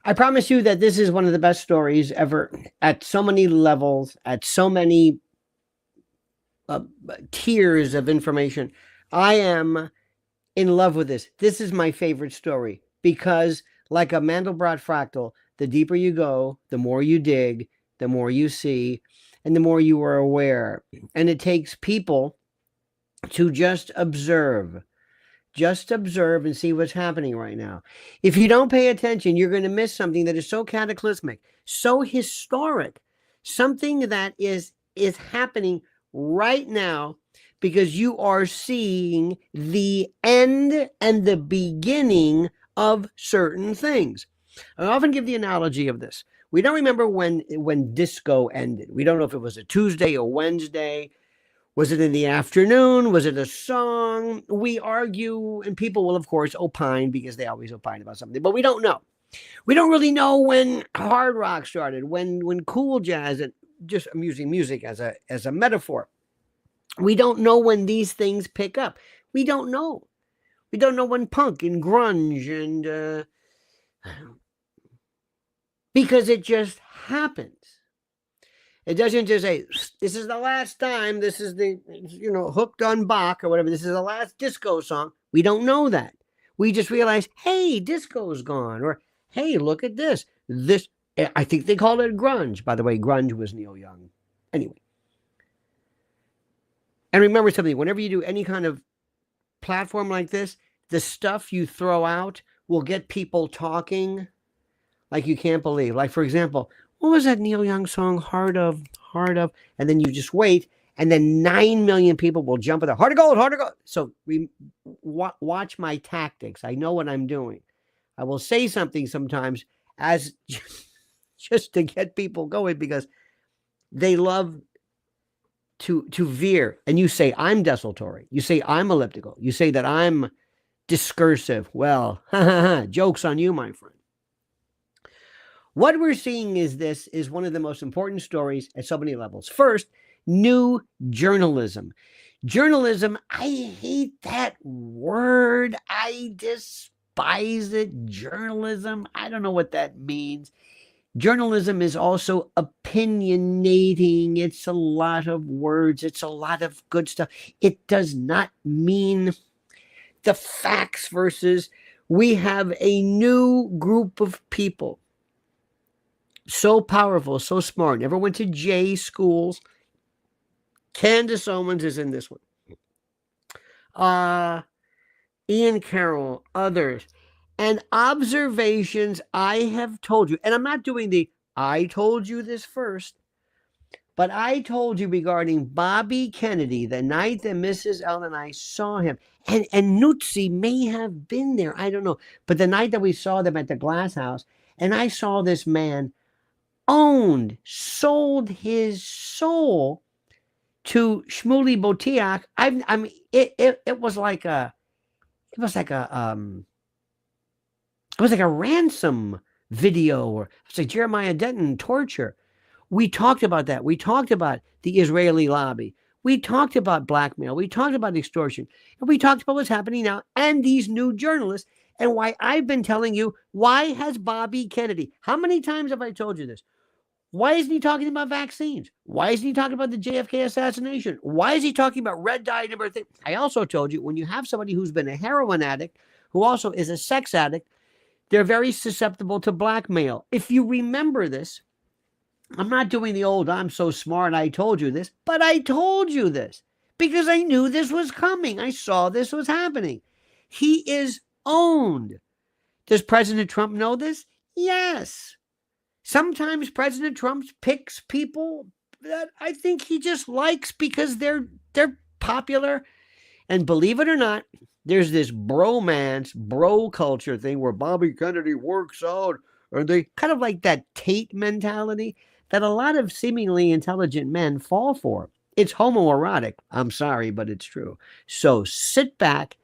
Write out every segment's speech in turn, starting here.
I promise you that this is one of the best stories ever at so many levels, at so many tiers of information. I am in love with this. This is my favorite story because, like a Mandelbrot fractal, the deeper you go, the more you dig, the more you see, and the more you are aware. And it takes people to just observe and see what's happening right now. If you don't pay attention, you're going to miss something that is so cataclysmic, so historic, something that is happening right now, because you are seeing the end and the beginning of certain things. I often give the analogy of this. We don't remember when disco ended. We don't know if it was a Tuesday or Wednesday. Was it in the afternoon? Was it a song? We argue, and people will, of course, opine because they always opine about something, but we don't know. We don't really know when hard rock started, when cool jazz, and just I'm using music as a metaphor. We don't know when these things pick up. We don't know. We don't know when punk and grunge and because it just happens. It doesn't just say, this is the last time, this is the, hooked on Bach or whatever, this is the last disco song. We don't know that. We just realize, hey, disco's gone, or hey, look at this. This, I think they called it grunge. By the way, grunge was Neil Young. Anyway. And remember something, whenever you do any kind of platform like this, the stuff you throw out will get people talking like you can't believe. Like, for example, what was that Neil Young song, Heart of, and then you just wait, and then 9 million people will jump at the Heart of Gold. So watch my tactics. I know what I'm doing. I will say something sometimes as just to get people going because they love to veer. And you say, I'm desultory. You say, I'm elliptical. You say that I'm discursive. Well, joke's on you, my friend. What we're seeing is one of the most important stories at so many levels. First, new journalism. Journalism, I hate that word. I despise it. Journalism, I don't know what that means. Journalism is also opinionating. It's a lot of words. It's a lot of good stuff. It does not mean the facts versus we have a new group of people. So powerful, so smart. Never went to J schools. Candace Owens is in this one. Ian Carroll, others. And observations I have told you. And I'm not doing the I told you this first. But I told you regarding Bobby Kennedy the night that Mrs. L and I saw him. And Nuzzi may have been there. I don't know. But the night that we saw them at the glass house. And I saw this man sold his soul to Shmuley Boteach. I mean, it was like a ransom video, or it's like Jeremiah Denton torture. We talked about that. We talked about the Israeli lobby. We talked about blackmail. We talked about extortion. And we talked about what's happening now and these new journalists and why I've been telling you, why has Bobby Kennedy, how many times have I told you this? Why isn't he talking about vaccines? Why isn't he talking about the JFK assassination? Why is he talking about red dye and everything? I also told you, when you have somebody who's been a heroin addict, who also is a sex addict, they're very susceptible to blackmail. If you remember this, I'm not doing the old, I'm so smart, I told you this, but I told you this because I knew this was coming. I saw this was happening. He is owned. Does President Trump know this? Yes. Sometimes President Trump picks people that I think he just likes because they're popular. And believe it or not, there's this bromance, bro culture thing where Bobby Kennedy works out, or they kind of like that Tate mentality that a lot of seemingly intelligent men fall for. It's homoerotic. I'm sorry, but it's true. So sit back,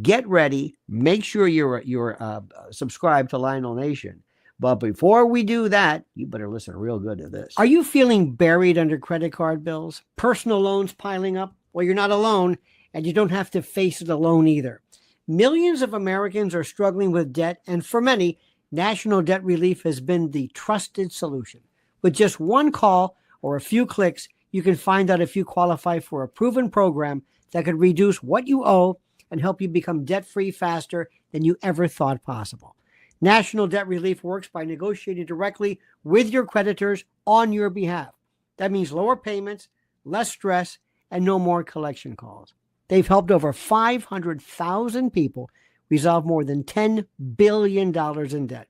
get ready, make sure you're subscribed to Lionel Nation. But before we do that, you better listen real good to this. Are you feeling buried under credit card bills? Personal loans piling up? Well, you're not alone, and you don't have to face it alone either. Millions of Americans are struggling with debt, and for many, National Debt Relief has been the trusted solution. With just one call or a few clicks, you can find out if you qualify for a proven program that could reduce what you owe and help you become debt-free faster than you ever thought possible. National Debt Relief works by negotiating directly with your creditors on your behalf. That means lower payments, less stress, and no more collection calls. They've helped over 500,000 people resolve more than $10 billion in debt,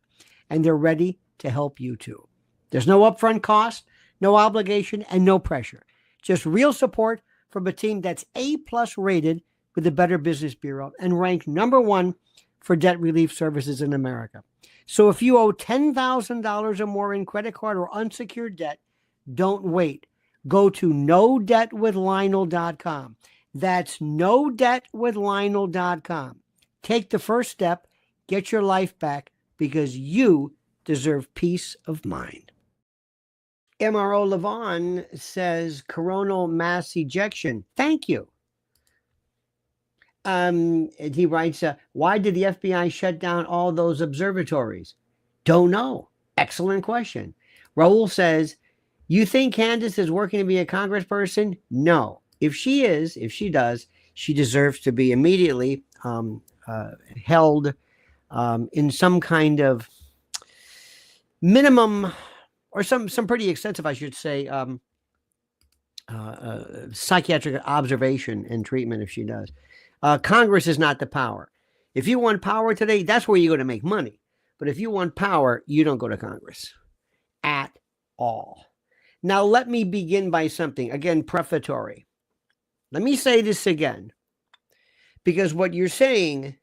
and they're ready to help you too. There's no upfront cost, no obligation, and no pressure. Just real support from a team that's A+ rated with the Better Business Bureau and ranked #1 for debt relief services in America. So if you owe $10,000 or more in credit card or unsecured debt, don't wait. Go to nodebtwithlionel.com. That's nodebtwithlionel.com. Take the first step, get your life back, because you deserve peace of mind. MRO Levon says coronal mass ejection. Thank you. And he writes, why did the FBI shut down all those observatories? Don't know. Excellent question. Raul says, you think Candace is working to be a congressperson? No. If she does, she deserves to be immediately held in some kind of minimum or some pretty extensive, I should say, psychiatric observation and treatment if she does. Congress is not the power. If you want power today, that's where you go to make money. But if you want power, you don't go to Congress at all. Now, let me begin by something, again, prefatory. Let me say this again, because what you're saying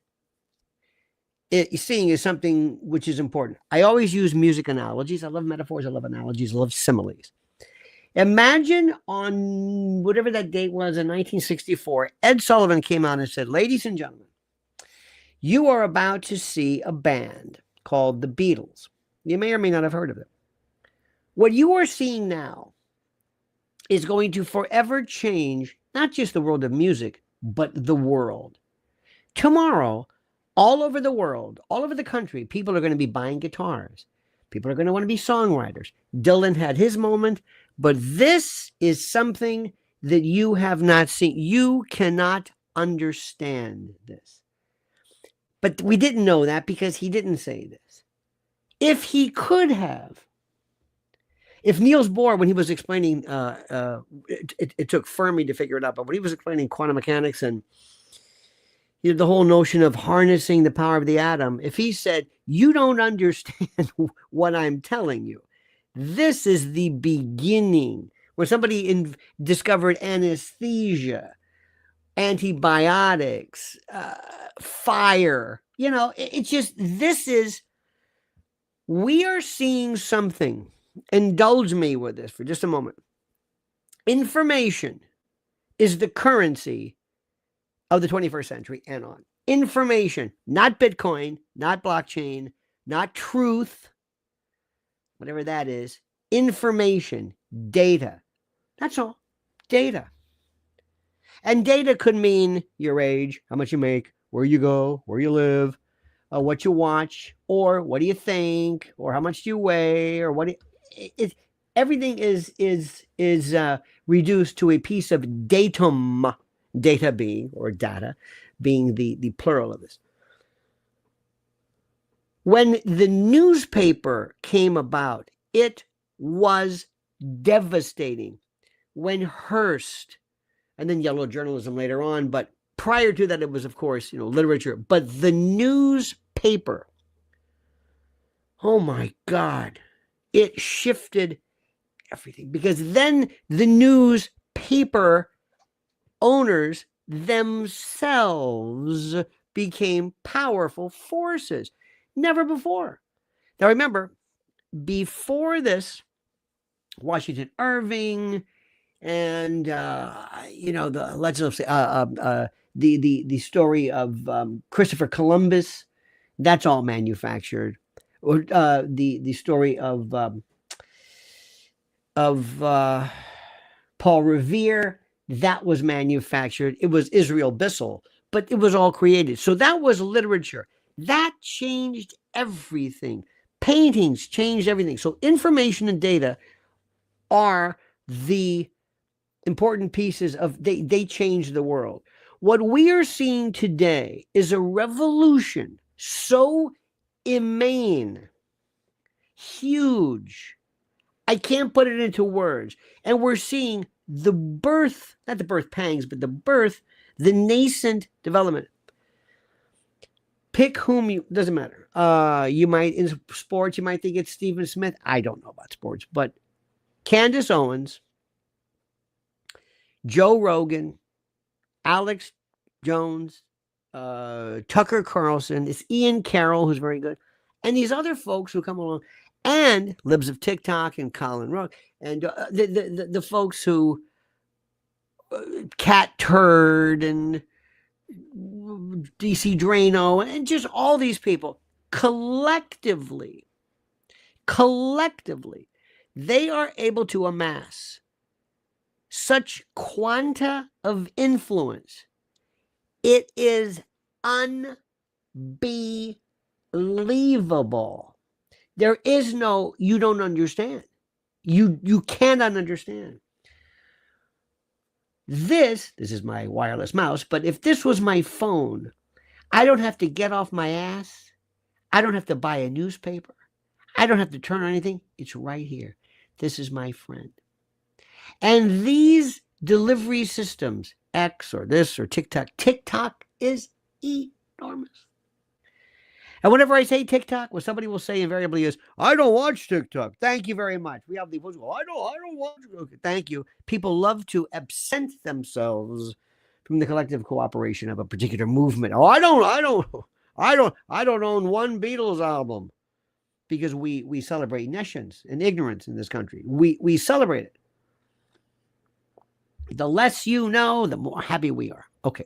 is something which is important. I always use music analogies. I love metaphors. I love analogies. I love similes. Imagine on whatever that date was in 1964, Ed Sullivan came out and said, ladies and gentlemen, you are about to see a band called the Beatles. You may or may not have heard of it. What you are seeing now is going to forever change not just the world of music, but the world. Tomorrow, all over the world, all over the country, people are going to be buying guitars. People are going to want to be songwriters. Dylan had his moment, but this is something that you have not seen. You cannot understand this. But we didn't know that because he didn't say this. If he could have, if Niels Bohr, when he was explaining, it took Fermi to figure it out, but when he was explaining quantum mechanics and the whole notion of harnessing the power of the atom, if he said, you don't understand what I'm telling you, this is the beginning. When somebody discovered anesthesia, antibiotics, fire, it's just, we are seeing something. Indulge me with this for just a moment. Information is the currency of the 21st century and on. Information, not Bitcoin, not blockchain, not truth, whatever that is. Information, data. That's all. Data. And data could mean your age, how much you make, where you go, where you live, what you watch, or what do you think, or how much do you weigh, or what do you, everything is reduced to a piece of datum, data being, or data being the plural of this. When the newspaper came about, it was devastating. When Hearst, and then yellow journalism later on, but prior to that, it was, of course, literature. But the newspaper, oh my God, it shifted everything, because then the newspaper owners themselves became powerful forces. Never before. Now remember, before this, Washington Irving and the legend of the story of Christopher Columbus, that's all manufactured. Or the story of Paul Revere, that was manufactured. It was Israel Bissell, but it was all created. So that was literature. That changed everything. Paintings changed everything. So information and data are the important pieces of, they change the world. What we are seeing today is a revolution so immense, huge, I can't put it into words. And we're seeing the birth, not the birth pangs, but the nascent development. Pick whom you, doesn't matter. You might, in sports, you might think it's Stephen Smith. I don't know about sports, but Candace Owens, Joe Rogan, Alex Jones, Tucker Carlson, it's Ian Carroll, who's very good, and these other folks who come along, and Libs of TikTok and Colin Rowe, and the folks who Cat Turd and DC Drano, and just all these people collectively, they are able to amass such quanta of influence. It is unbelievable. There is no, you don't understand. You cannot understand. This is my wireless mouse, but if this was my phone, I don't have to get off my ass. I don't have to buy a newspaper. I don't have to turn on anything. It's right here. This is my friend. And these delivery systems, X or this or TikTok is enormous. And whenever I say TikTok, what somebody will say invariably is, I don't watch TikTok. Thank you very much. We have the folks go, I don't watch it. Okay, thank you. People love to absent themselves from the collective cooperation of a particular movement. Oh, I don't own one Beatles album, because we celebrate nescience and ignorance in this country. We celebrate it. The less you know, the more happy we are. Okay.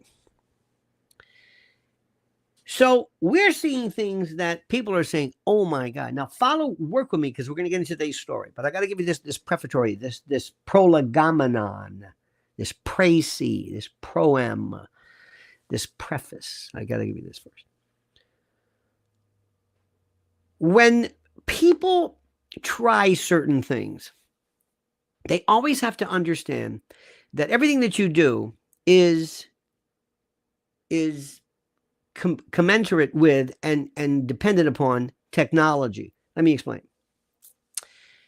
So we're seeing things that people are saying, oh my God. Now work with me, because we're going to get into today's story. But I got to give you this prefatory, this prolegomenon, this précis, this proem, this preface. I got to give you this first. When people try certain things, they always have to understand that everything that you do is commensurate with and dependent upon technology. Let me explain.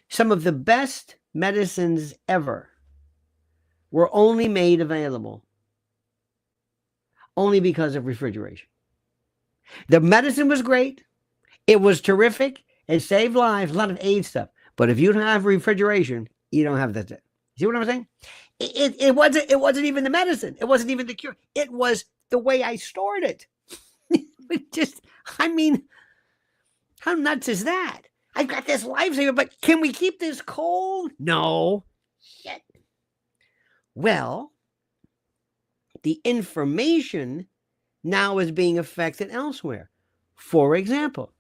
Some of the best medicines ever were only made available only because of refrigeration. The medicine was great. It was terrific. It saved lives, a lot of AIDS stuff. But if you don't have refrigeration, you don't have that. See what I'm saying? It wasn't even the medicine. It wasn't even the cure. It was the way I stored it. How nuts is that? I've got this lifesaver, but can we keep this cold? No. Shit. Well, the information now is being affected elsewhere. For example,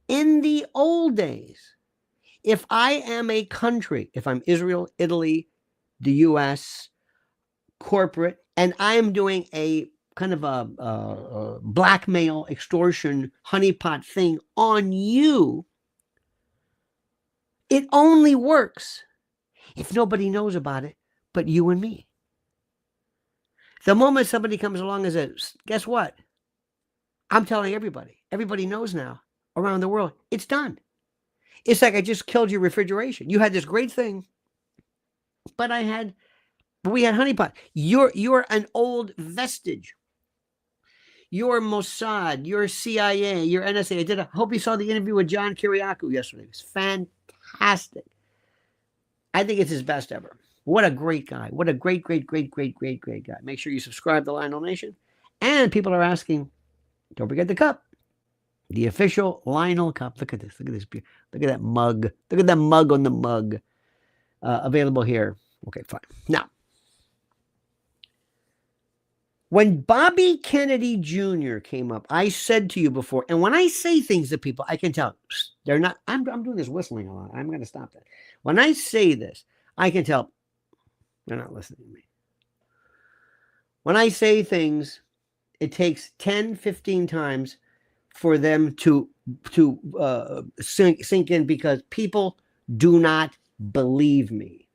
in the old days, if I am a country, if I'm Israel, Italy, the U.S., corporate, and I'm doing a kind of a blackmail, extortion, honeypot thing on you, it only works if nobody knows about it but you and me. The moment somebody comes along and says, guess what? I'm telling everybody. Everybody knows now around the world. It's done. It's like I just killed your refrigeration. You had this great thing, but we had honeypot. You're an old vestige. You're Mossad, you're CIA, you're NSA. I hope you saw the interview with John Kiriakou yesterday. It was fantastic. I think it's his best ever. What a great guy. What a great guy. Make sure you subscribe to Lionel Nation. And people are asking, don't forget the cup. The official Lionel cup. Look at this. Look at this. Look at that mug. Look at that mug on the mug. Available here. Okay, fine. Now, when Bobby Kennedy Jr. came up, I said to you before, and when I say things to people, I can tell they're not, I'm doing this whistling a lot. I'm going to stop that. When I say this, I can tell they're not listening to me. When I say things, it takes 10, 15 times for them to sink in, because people do not believe me.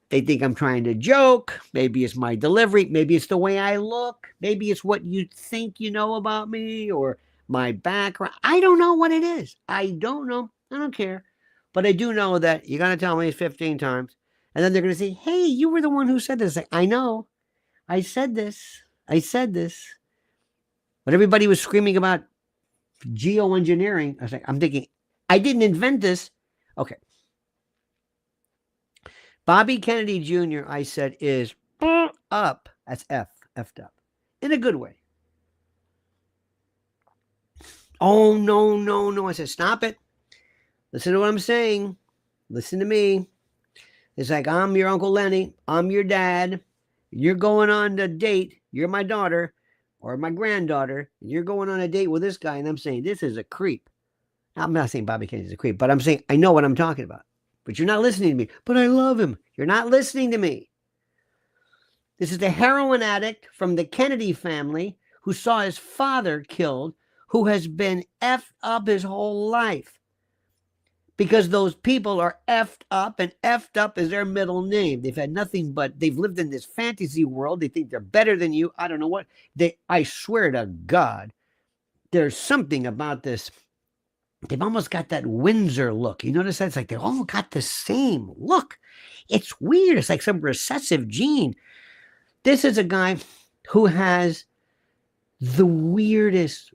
They think I'm trying to joke. Maybe it's my delivery. Maybe it's the way I look. Maybe it's what you think you know about me or my background. I don't know what it is. I don't know. I don't care. But I do know that you're going to tell me 15 times. And then they're going to say, hey, you were the one who said this. I know. I said this. I said this. But everybody was screaming about geoengineering. I was like, I'm thinking, I didn't invent this. Okay. Bobby Kennedy Jr., I said, is up. That's effed up. In a good way. Oh, no. I said, stop it. Listen to what I'm saying. Listen to me. It's like, I'm your Uncle Lenny. I'm your dad. You're going on a date. You're my daughter or my granddaughter. And you're going on a date with this guy. And I'm saying, this is a creep. I'm not saying Bobby Kennedy's a creep, but I'm saying I know what I'm talking about. But you're not listening to me. But I love him. You're not listening to me. This is the heroin addict from the Kennedy family who saw his father killed, who has been effed up his whole life. Because those people are effed up, and effed up is their middle name. They've had nothing but, they've lived in this fantasy world. They think they're better than you. I don't know what. I swear to God, there's something about this. They've almost got that Windsor look. You notice that? It's like they all got the same look. It's weird. It's like some recessive gene. This is a guy who has the weirdest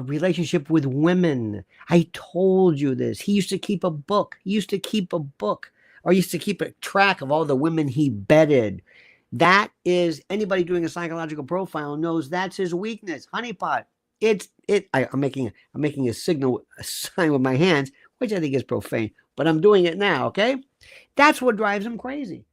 relationship with women. I told you this. He used to keep a book. Or used to keep a track of all the women he bedded. That is, anybody doing a psychological profile knows that's his weakness. Honeypot. I'm making a sign with my hands, which I think is profane, but I'm doing it now, okay? That's what drives him crazy.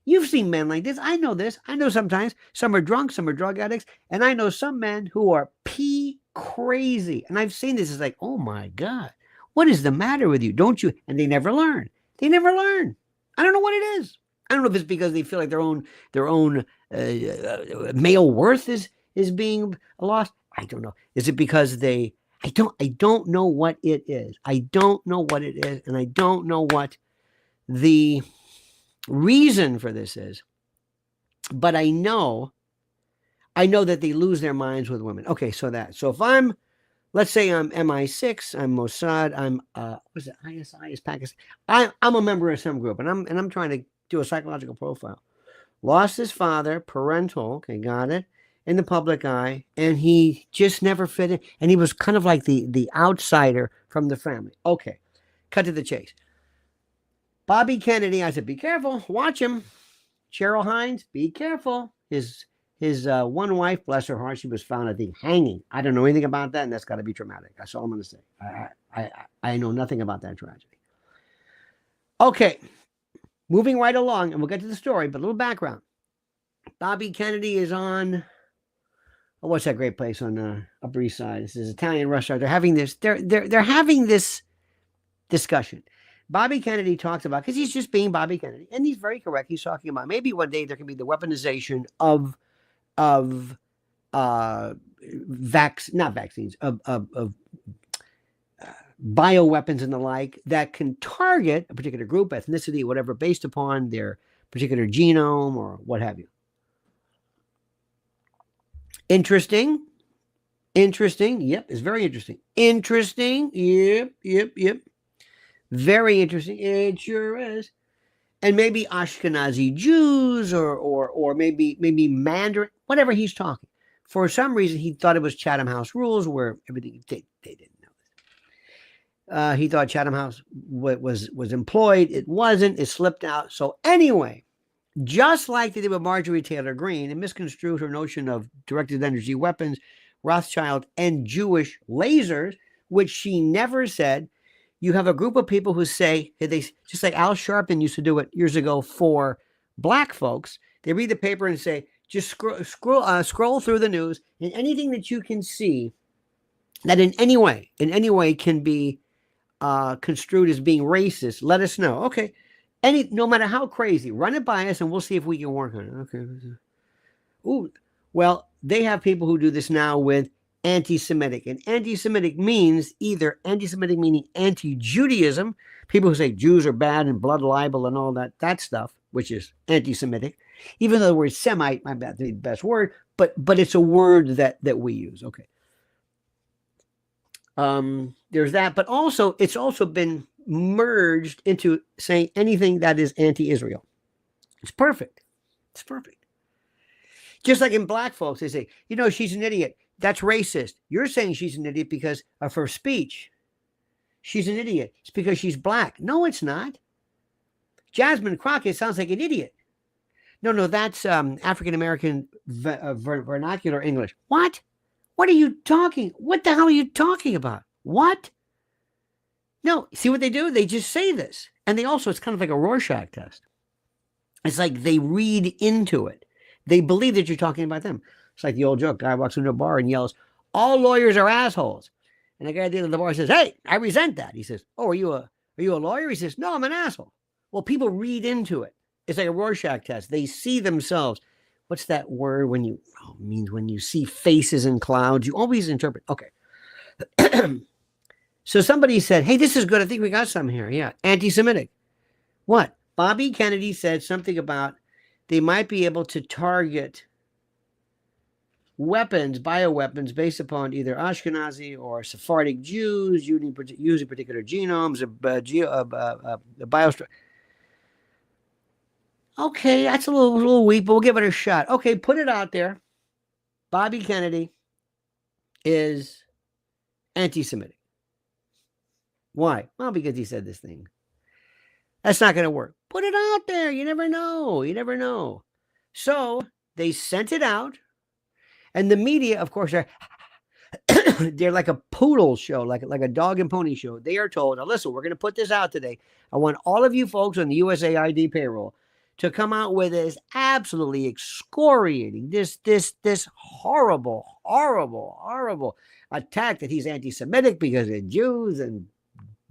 You've seen men like this. I know this. I know sometimes some are drunk, some are drug addicts, and I know some men who are pee crazy. And I've seen this. It's like, oh my God, what is the matter with you? Don't you? And they never learn. They never learn. I don't know what it is. I don't know if it's because they feel like their own male worth is being lost. I don't know. Is it because I don't know what it is. I don't know what it is. And I don't know what the reason for this is. But I know that they lose their minds with women. Okay, so if let's say I'm MI6, I'm Mossad, I'm what's it, ISI is Pakistan. I'm a member of some group, and I'm trying to do a psychological profile. Lost his father, parental, okay, got it, in the public eye, and he just never fit in, and he was kind of like the outsider from the family. Okay, cut to the chase. Bobby Kennedy, I said, be careful, watch him. Cheryl Hines, be careful. His one wife, bless her heart, she was found, I think, hanging. I don't know anything about that, and that's got to be traumatic. That's all I'm going to say. I know nothing about that tragedy. Okay, moving right along, and we'll get to the story, but a little background. Bobby Kennedy is on, what's that great place on the Upper East Side? This is Italian restaurant. They're having this. They're having this discussion. Bobby Kennedy talks about, because he's just being Bobby Kennedy, and he's very correct. He's talking about maybe one day there can be the weaponization of bioweapons and the like that can target a particular group, ethnicity, whatever, based upon their particular genome or what have you. Interesting. Yep, it's very interesting. Interesting. Yep. Very interesting. It sure is. And maybe Ashkenazi Jews or maybe Mandarin, whatever he's talking. For some reason, he thought it was Chatham House rules where everything, they didn't know this. He thought Chatham House was employed. It wasn't. It slipped out. So anyway, just like they did with Marjorie Taylor Greene and misconstrued her notion of directed energy weapons, Rothschild, and Jewish lasers, which she never said. You have a group of people who say, they just like Al Sharpton used to do it years ago for black folks. They read the paper and say, just scroll through the news, and anything that you can see that in any way can be construed as being racist, let us know. Okay, no matter how crazy, run it by us, and we'll see if we can work on it. Okay. Ooh, well, they have people who do this now with anti-Semitic. And anti-Semitic means either anti-Semitic meaning anti-Judaism, people who say Jews are bad and blood libel and all that stuff, which is anti-Semitic, even though the word Semite might not be the best word, but it's a word that we use. Okay. There's that, but also it's also been merged into saying anything that is anti-Israel. It's perfect. It's perfect. Just like in black folks, they say, she's an idiot. That's racist. You're saying she's an idiot because of her speech. She's an idiot. It's because she's black. No, it's not. Jasmine Crockett sounds like an idiot. No, that's African-American vernacular English. What? What are you talking? What the hell are you talking about? What? No, see what they do? They just say this. And it's kind of like a Rorschach test. It's like they read into it. They believe that you're talking about them. It's like the old joke. Guy walks into a bar and yells, "All lawyers are assholes." And the guy at the end of the bar says, "Hey, I resent that." He says, "Oh, are you a lawyer?" He says, "No, I'm an asshole." Well, people read into it. It's like a Rorschach test. They see themselves. What's that word when you means when you see faces in clouds? You always interpret. Okay. So somebody said, "Hey, this is good. I think we got some here." Yeah, anti-Semitic. What? Bobby Kennedy said something about they might be able to target weapons, bioweapons, based upon either Ashkenazi or Sephardic Jews using particular genomes, biostructure. Okay, that's a little weak, but we'll give it a shot. Okay, put it out there. Bobby Kennedy is anti-Semitic. Why? Well, because he said this thing. That's not going to work. Put it out there. You never know. You never know. So they sent it out. And the media, of course, they're like a poodle show, like a dog and pony show. They are told, now listen, we're going to put this out today. I want all of you folks on the USAID payroll to come out with this absolutely excoriating, this horrible attack that he's anti-Semitic because of Jews and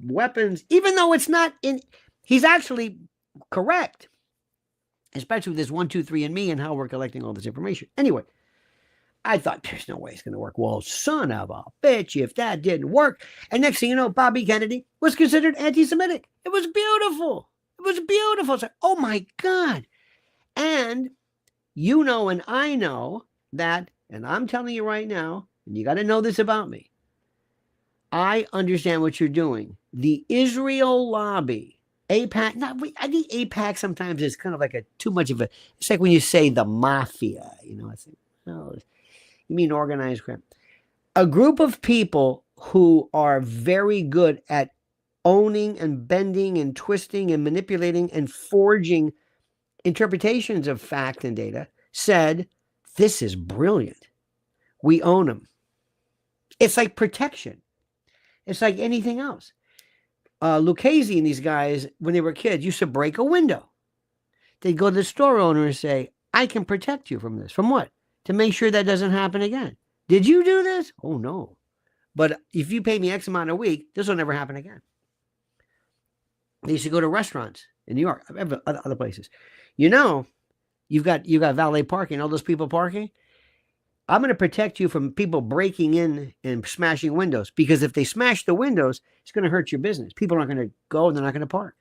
weapons, even though it's not in, he's actually correct, especially with this 123andMe and how we're collecting all this information. Anyway, I thought there's no way it's going to work. Well, son of a bitch, if that didn't work. And next thing you know, Bobby Kennedy was considered anti-Semitic. It was beautiful. It was beautiful. It's like, oh my God. And you know, and I know that, and I'm telling you right now, and you got to know this about me. I understand what you're doing. The Israel lobby, AIPAC, I think AIPAC sometimes is kind of like too much of a, it's like when you say the mafia, it's like, no, you mean organized crime. A group of people who are very good at owning and bending and twisting and manipulating and forging interpretations of fact and data said, this is brilliant. We own them. It's like protection. It's like anything else. Lucchese and these guys, when they were kids, used to break a window. They'd go to the store owner and say, I can protect you from this. From what? To make sure that doesn't happen again. Did you do this? Oh, no. But if you pay me X amount a week, this will never happen again. They used to go to restaurants in New York, other places. You've got valet parking, all those people parking. I'm going to protect you from people breaking in and smashing windows, because if they smash the windows, it's going to hurt your business. People aren't going to go and they're not going to park.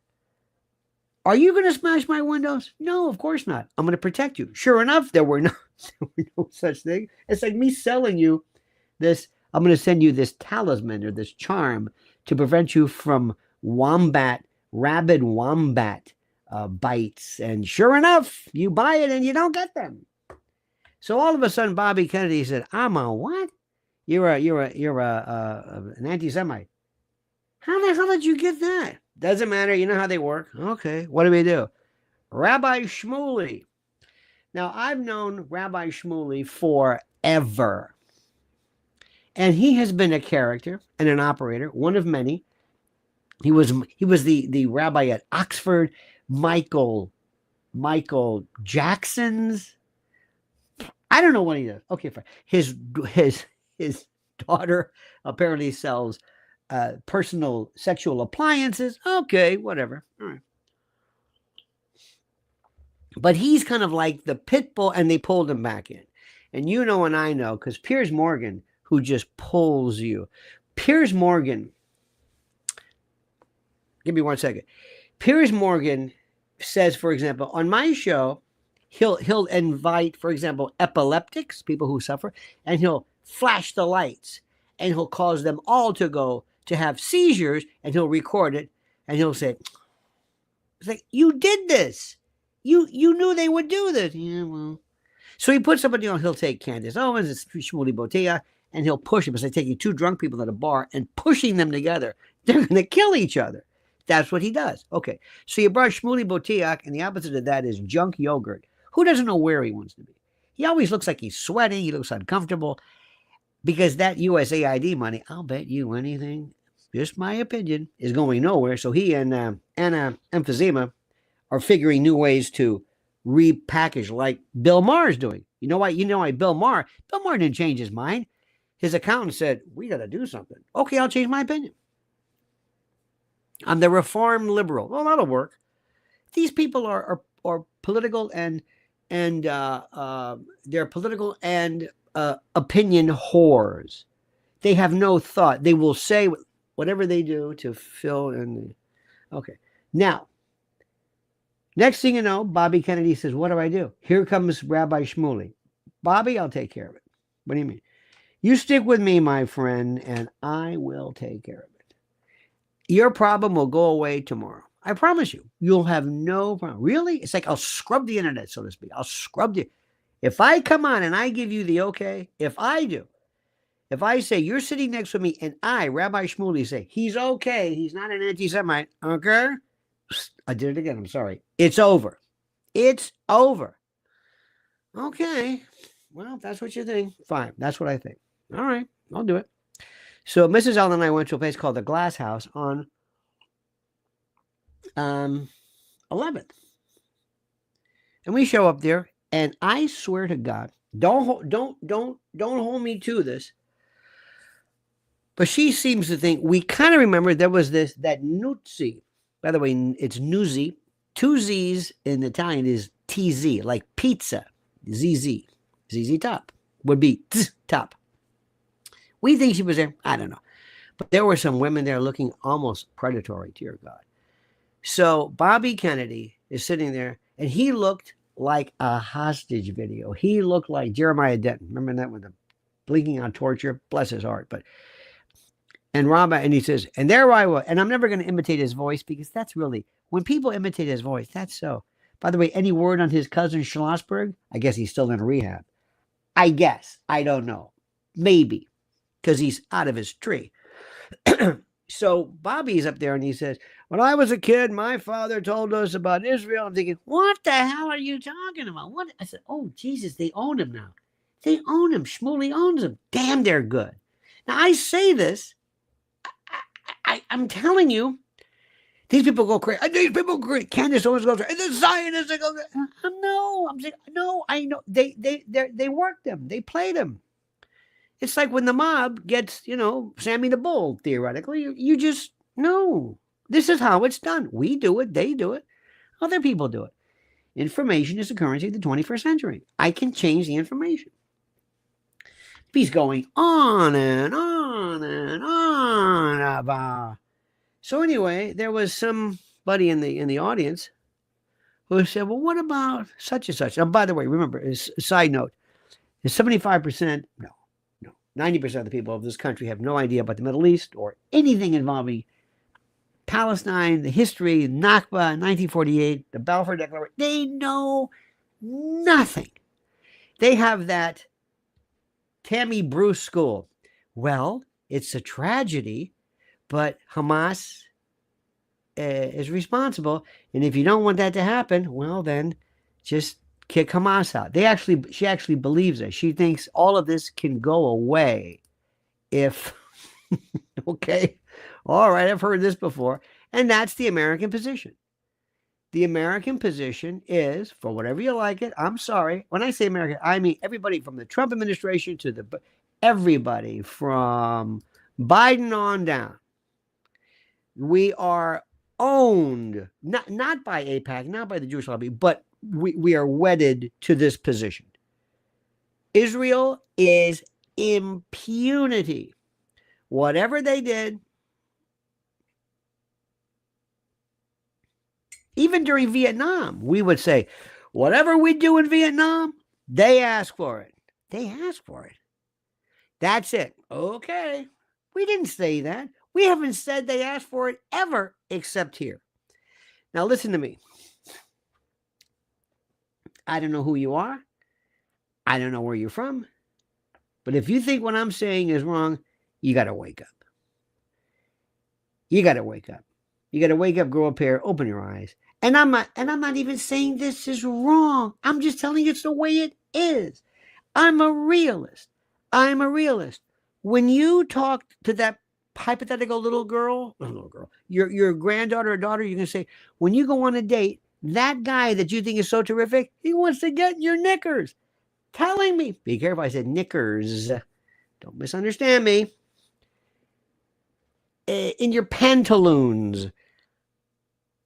Are you going to smash my windows? No, of course not. I'm going to protect you. Sure enough, there were no such thing. It's like me selling you this. I'm going to send you this talisman or this charm to prevent you from rabid wombat bites. And sure enough, you buy it and you don't get them. So all of a sudden, Bobby Kennedy said, "I'm a what? You're an anti-Semite." How the hell did you get that? Doesn't matter. You know how they work. Okay, what do we do? Rabbi Shmuley. Now, I've known Rabbi Shmuley forever. And he has been a character and an operator, one of many. He was the rabbi at Oxford, Michael Jackson's. I don't know what he does. Okay, fine. His daughter apparently sells personal sexual appliances. Okay, whatever. All right. But he's kind of like the pit bull, and they pulled him back in. And you know, and I know, because Piers Morgan who just pulls you. Piers Morgan, give me 1 second. Piers Morgan says, for example, on my show, he'll invite, for example, epileptics, people who suffer, and he'll flash the lights, and he'll cause them all to have seizures, and he'll record it, and he'll say, it's like, you did this. You knew they would do this. Yeah, well. So he puts somebody on, he'll take Candace Owens, it's Shmuley Botea, and he'll push them. It's like taking two drunk people at a bar and pushing them together. They're going to kill each other. That's what he does. Okay, so you brought Shmuley Boteach, and the opposite of that is junk yogurt. Who doesn't know where he wants to be? He always looks like he's sweating. He looks uncomfortable because that USAID money, I'll bet you anything, just my opinion, is going nowhere. So he and Anna Emphysema are figuring new ways to repackage like Bill Maher's doing. You know why Bill Maher didn't change his mind. His accountant said, we got to do something. Okay, I'll change my opinion. I'm the reformed liberal. Well, that'll work. These people are political and they're political and opinion whores. They have no thought. They will say whatever they do to fill in. Okay. Now, next thing you know, Bobby Kennedy says, what do I do? Here comes Rabbi Shmuley. Bobby, I'll take care of it. What do you mean? You stick with me, my friend, and I will take care of it. Your problem will go away tomorrow. I promise you. You'll have no problem. Really? It's like I'll scrub the internet, so to speak. I'll scrub the... If I come on and I give you the okay, if I say you're sitting next to me and I, Rabbi Shmuley, say, he's okay, he's not an anti-Semite, okay? I did it again, I'm sorry. It's over. It's over. Okay. Well, if that's what you think, fine. That's what I think. All right, I'll do it. So Mrs. Ellen and I went to a place called the Glass House on 11th. And we show up there, and I swear to God, don't hold me to this. But she seems to think, we kind of remember there was that Nuzzi. By the way, it's Nuzzi. 2 Z's in Italian is TZ, like pizza. ZZ. ZZ Top would be top. We think she was there. I don't know. But there were some women there looking almost predatory, dear God. So Bobby Kennedy is sitting there, and he looked like a hostage video. He looked like Jeremiah Denton. Remember that with the blinking on torture? Bless his heart. And he says, and there I was. And I'm never going to imitate his voice because that's really, when people imitate his voice, that's so. By the way, any word on his cousin Schlossberg? I guess he's still in rehab. I guess. I don't know. Maybe. Because he's out of his tree. So Bobby's up there and he says, when I was a kid, my father told us about Israel. I'm thinking, what the hell are you talking about? What? I said, oh, Jesus, they own him now. They own him. Shmuley owns him. Damn, they're good. Now, I say this. I'm telling you, these people go crazy. These people go crazy. Candace Owens goes crazy. The Zionists go crazy. No, I'm saying, no, I know. They work them. They play them. It's like when the mob gets, Sammy the Bull, theoretically. You just, no. This is how it's done. We do it. They do it. Other people do it. Information is the currency of the 21st century. I can change the information. He's going on and on and on about. So anyway, there was somebody in the audience who said, well, what about such and such? And by the way, remember, as a side note, is 75%, no, 90% of the people of this country have no idea about the Middle East or anything involving Palestine, the history, Nakba, 1948, the Balfour Declaration. They know nothing. They have that Tammy Bruce school. Well, it's a tragedy, but Hamas is responsible. And if you don't want that to happen, well, then just kick Hamas out. She actually believes it. She thinks all of this can go away if, okay, all right, I've heard this before. And that's the American position. The American position is, for whatever you like it, I'm sorry. When I say American, I mean everybody from the Trump administration to everybody from Biden on down. We are owned, not by AIPAC, not by the Jewish lobby, but we are wedded to this position. Israel is impunity. Whatever they did, even during Vietnam, we would say, whatever we do in Vietnam, they ask for it. They ask for it. That's it. Okay. We didn't say that. We haven't said they asked for it ever, except here. Now, listen to me. I don't know who you are. I don't know where you're from. But if you think what I'm saying is wrong, you got to wake up. You got to wake up. You got to wake up, grow a pair, open your eyes. And I'm not even saying this is wrong. I'm just telling you it's the way it is. I'm a realist. When you talk to that hypothetical little girl, your granddaughter or daughter, you can say, when you go on a date, that guy that you think is so terrific, he wants to get your knickers. Telling me, be careful, I said knickers. Don't misunderstand me. In your pantaloons.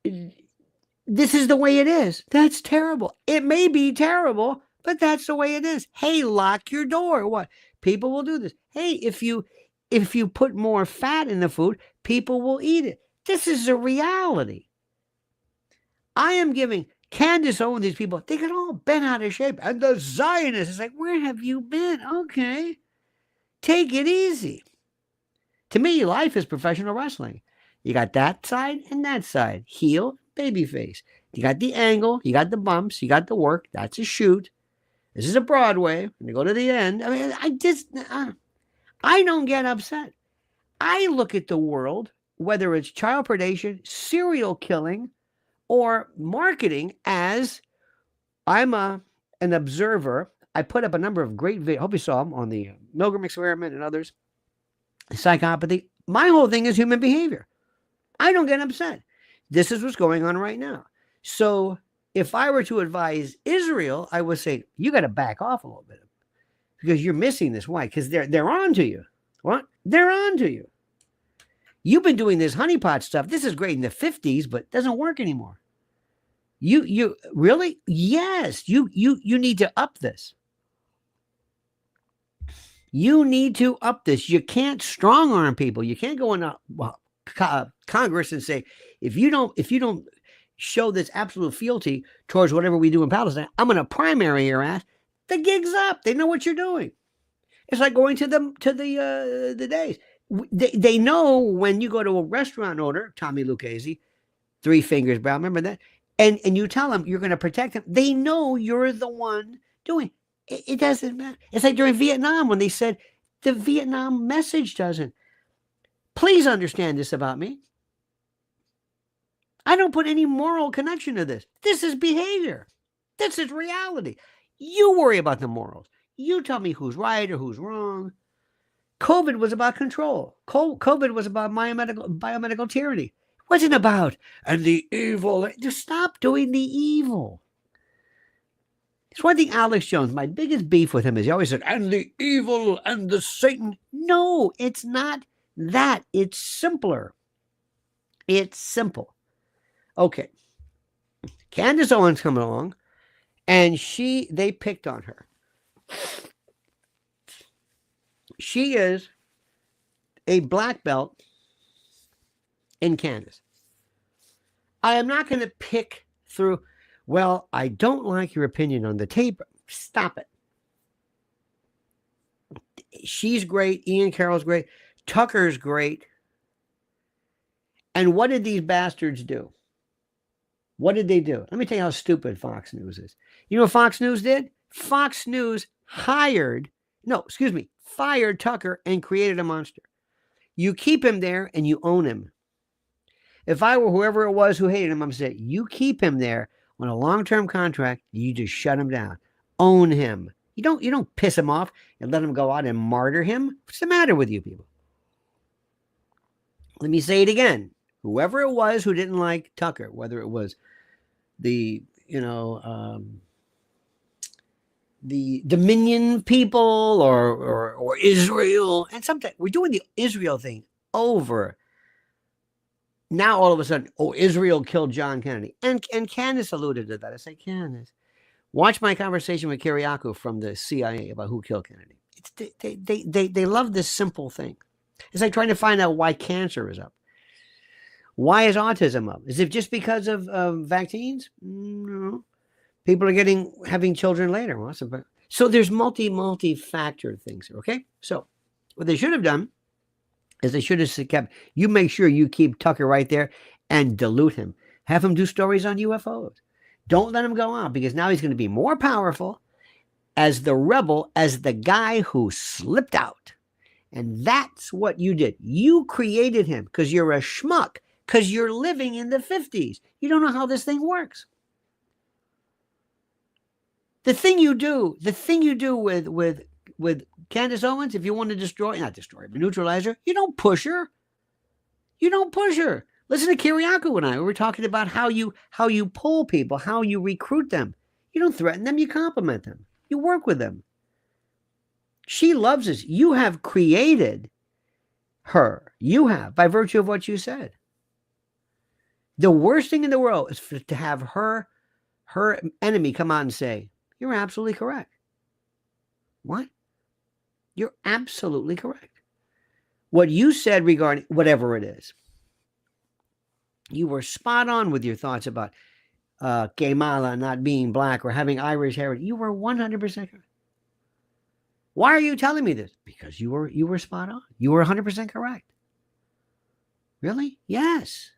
This is the way it is. That's terrible. It may be terrible, but that's the way it is. Hey, lock your door. What? People will do this. Hey, if you put more fat in the food, people will eat it. This is a reality. I am giving Candace Owens, these people, they get all bent out of shape. And the Zionist is like, where have you been? Okay. Take it easy. To me, life is professional wrestling. You got that side and that side. Heel, baby face. You got the angle. You got the bumps. You got the work. That's a shoot. This is a Broadway. When you go to the end, I mean, I don't get upset. I look at the world, whether it's child predation, serial killing, or marketing, as I'm an observer. I put up a number of great videos. I hope you saw them on the Milgram experiment and others. Psychopathy. My whole thing is human behavior. I don't get upset. This is what's going on right now. So if I were to advise Israel, I would say, you got to back off a little bit because you're missing this. Why? Because they're on to you. What? They're on to you. You've been doing this honeypot stuff. This is great in the 50s, but it doesn't work anymore. You really? Yes. You need to up this. You need to up this. You can't strong arm people. You can't go in Congress and say, if you don't show this absolute fealty towards whatever we do in Palestine, I'm going to primary your ass. The gig's up. They know what you're doing. It's like going to the days. They know when you go to a restaurant and order, Tommy Lucchese, 3 Fingers Brown, remember that? And you tell them you're going to protect them. They know you're the one doing it. It doesn't matter. It's like during Vietnam when they said the Vietnam message doesn't. Please understand this about me. I don't put any moral connection to this. This is behavior. This is reality. You worry about the morals. You tell me who's right or who's wrong. COVID was about control. COVID was about biomedical tyranny. It wasn't about, and the evil. Just stop doing the evil. It's one thing Alex Jones, my biggest beef with him is he always said, and the evil and the Satan. No, it's not that. It's simpler. It's simple. Okay. Candace Owens coming along, and they picked on her. She is a black belt in Candace. I am not going to pick through, well, I don't like your opinion on the tape. Stop it. She's great. Ian Carroll's great. Tucker's great. And what did these bastards do? What did they do? Let me tell you how stupid Fox News is. You know what Fox News did? Fox News fired Tucker and created a monster. You keep him there and you own him. If I were whoever it was who hated him, I'm saying, you keep him there on a long-term contract, you just shut him down. Own him. You don't piss him off and let him go out and martyr him. What's the matter with you people? Let me say it again. Whoever it was who didn't like Tucker, whether it was the Dominion people or Israel, and sometimes we're doing the Israel thing over. Now all of a sudden, Israel killed John Kennedy. And Candace alluded to that. I say, Candace, watch my conversation with Kiriakou from the CIA about who killed Kennedy. They love this simple thing. It's like trying to find out why cancer is up. Why is autism up? Is it just because of vaccines? No. People are having children later. Well, so there's multi-factor things here, okay? So what they should have done is they should have kept, you make sure you keep Tucker right there and dilute him. Have him do stories on UFOs. Don't let him go out, because now he's going to be more powerful as the rebel, as the guy who slipped out. And that's what you did. You created him because you're a schmuck, because you're living in the 50s. You don't know how this thing works. The thing you do with Candace Owens, if you want to not destroy her, but neutralize her, you don't push her. You don't push her. Listen to Kiriakou and I. We were talking about how you pull people, how you recruit them. You don't threaten them, you compliment them. You work with them. She loves us. You have created her. You have, by virtue of what you said. The worst thing in the world is to have her enemy come out and say, you're absolutely correct. What? You're absolutely correct. What you said regarding whatever it is, you were spot on with your thoughts about Kamala not being black or having Irish heritage. You were 100% correct. Why are you telling me this? Because you were spot on. You were 100% correct. Really? Yes.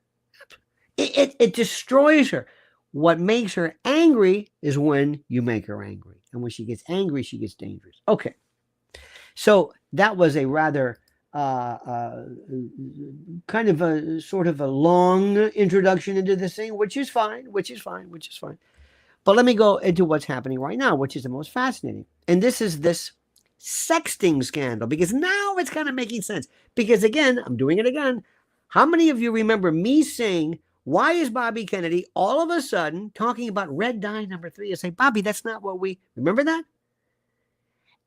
It destroys her. What makes her angry is when you make her angry. And when she gets angry, she gets dangerous. Okay. So that was a rather kind of a sort of a long introduction into this thing, which is fine. But let me go into what's happening right now, which is the most fascinating. And this is this sexting scandal, because now it's kind of making sense. Because again, I'm doing it again. How many of you remember me saying, why is Bobby Kennedy all of a sudden talking about red dye number 3? I say, Bobby, that's not what we remember that.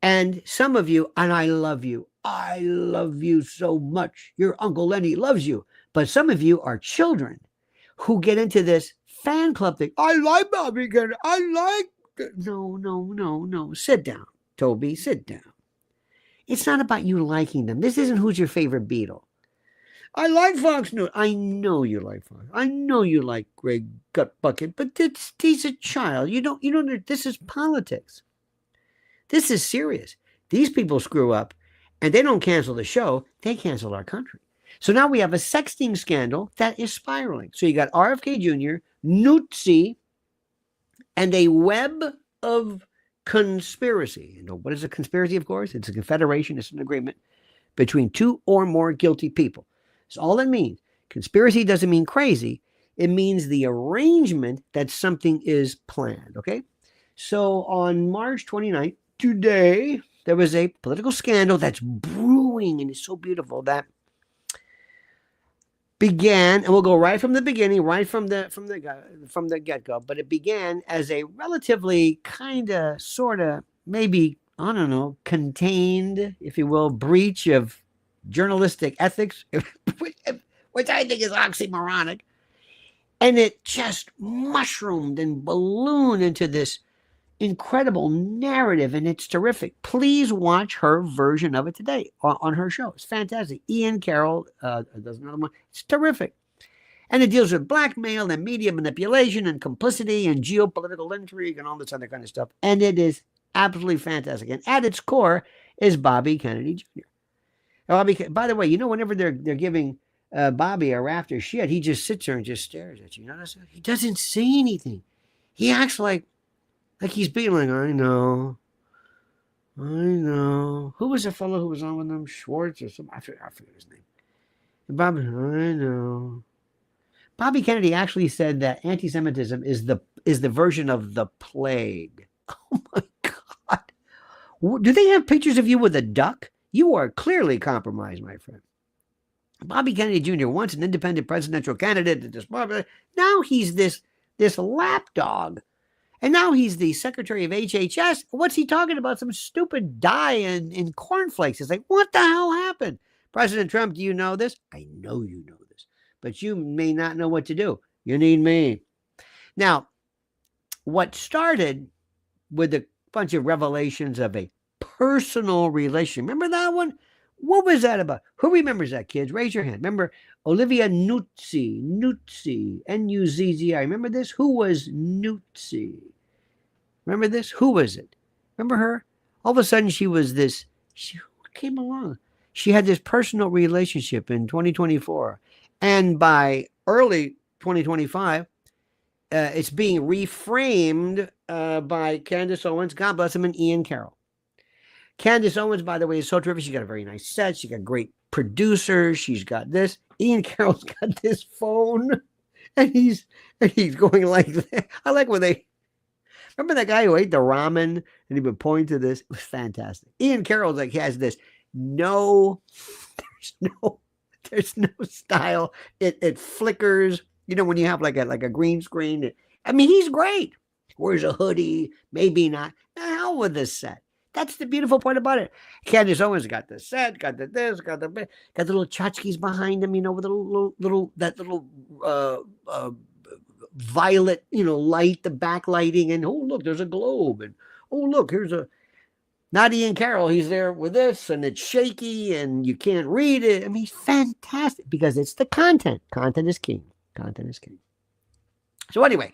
And some of you, and I love you so much. Your Uncle Lenny loves you. But some of you are children who get into this fan club thing. I like Bobby Kennedy. No. Sit down, Toby. Sit down. It's not about you liking them. This isn't who's your favorite Beatle. I like Fox News. I know you like Fox. I know you like Greg Gutbucket, but he's a child. You don't. This is politics. This is serious. These people screw up, and they don't cancel the show. They cancel our country. So now we have a sexting scandal that is spiraling. So you got RFK Jr., Nuzzi, and a web of conspiracy. You know, what is a conspiracy, of course? It's a confederation. It's an agreement between 2 or more guilty people. That's all it means. Conspiracy doesn't mean crazy. It means the arrangement that something is planned, okay? So on March 29th, today, there was a political scandal that's brewing, and it's so beautiful, that began, and we'll go right from the beginning, right from the get-go, but it began as a relatively kind of, sort of, maybe, I don't know, contained, if you will, breach of journalistic ethics, which I think is oxymoronic. And it just mushroomed and ballooned into this incredible narrative, and it's terrific. Please watch her version of it today on her show. It's fantastic. Carroll does another one. It's terrific. And it deals with blackmail and media manipulation and complicity and geopolitical intrigue and all this other kind of stuff. And it is absolutely fantastic. And at its core is Bobby Kennedy Jr. By the way, you know, whenever they're giving Bobby a rafter shit, he just sits there and just stares at you. Notice that? He doesn't say anything. He acts like he's being like, I know. Who was the fellow who was on with them? Schwartz or something? I forget his name. Bobby, I know. Bobby Kennedy actually said that anti-Semitism is the version of the plague. Oh my God. Do they have pictures of you with a duck? You are clearly compromised, my friend. Bobby Kennedy Jr., once an independent presidential candidate, now he's this lapdog. And now he's the secretary of HHS. What's he talking about? Some stupid dye in cornflakes. It's like, what the hell happened? President Trump, do you know this? I know you know this. But you may not know what to do. You need me. Now, what started with a bunch of revelations of a personal relationship. Remember that one? What was that about? Who remembers that, kids? Raise your hand. Remember Olivia Nuzzi, N-U-Z-Z-I. Remember this? Who was Nuzzi? Remember this? Who was it? Remember her? All of a sudden, she was this. She came along. She had this personal relationship in 2024. And by early 2025, it's being reframed by Candace Owens. God bless him, and Ian Carroll. Candace Owens, by the way, is so terrific. She's got a very nice set. She's got great producers. She's got this. Ian Carroll's got this phone, and he's going like that. I like when they remember that guy who ate the ramen and he would point to this. It was fantastic. Ian Carroll's like he has this. There's no style. It flickers. You know when you have like a green screen. I mean, he's great. Wears a hoodie, maybe not. The hell with this set. That's the beautiful part about it. Candace Owens got the set, got the this, got the little tchotchkes behind him, you know, with a little violet, you know, light, the backlighting, and oh look, there's a globe, and oh look, here's a not Ian Carroll. He's there with this, and it's shaky, and you can't read it. I mean, he's fantastic because it's the content. Content is king. Content is king. So anyway.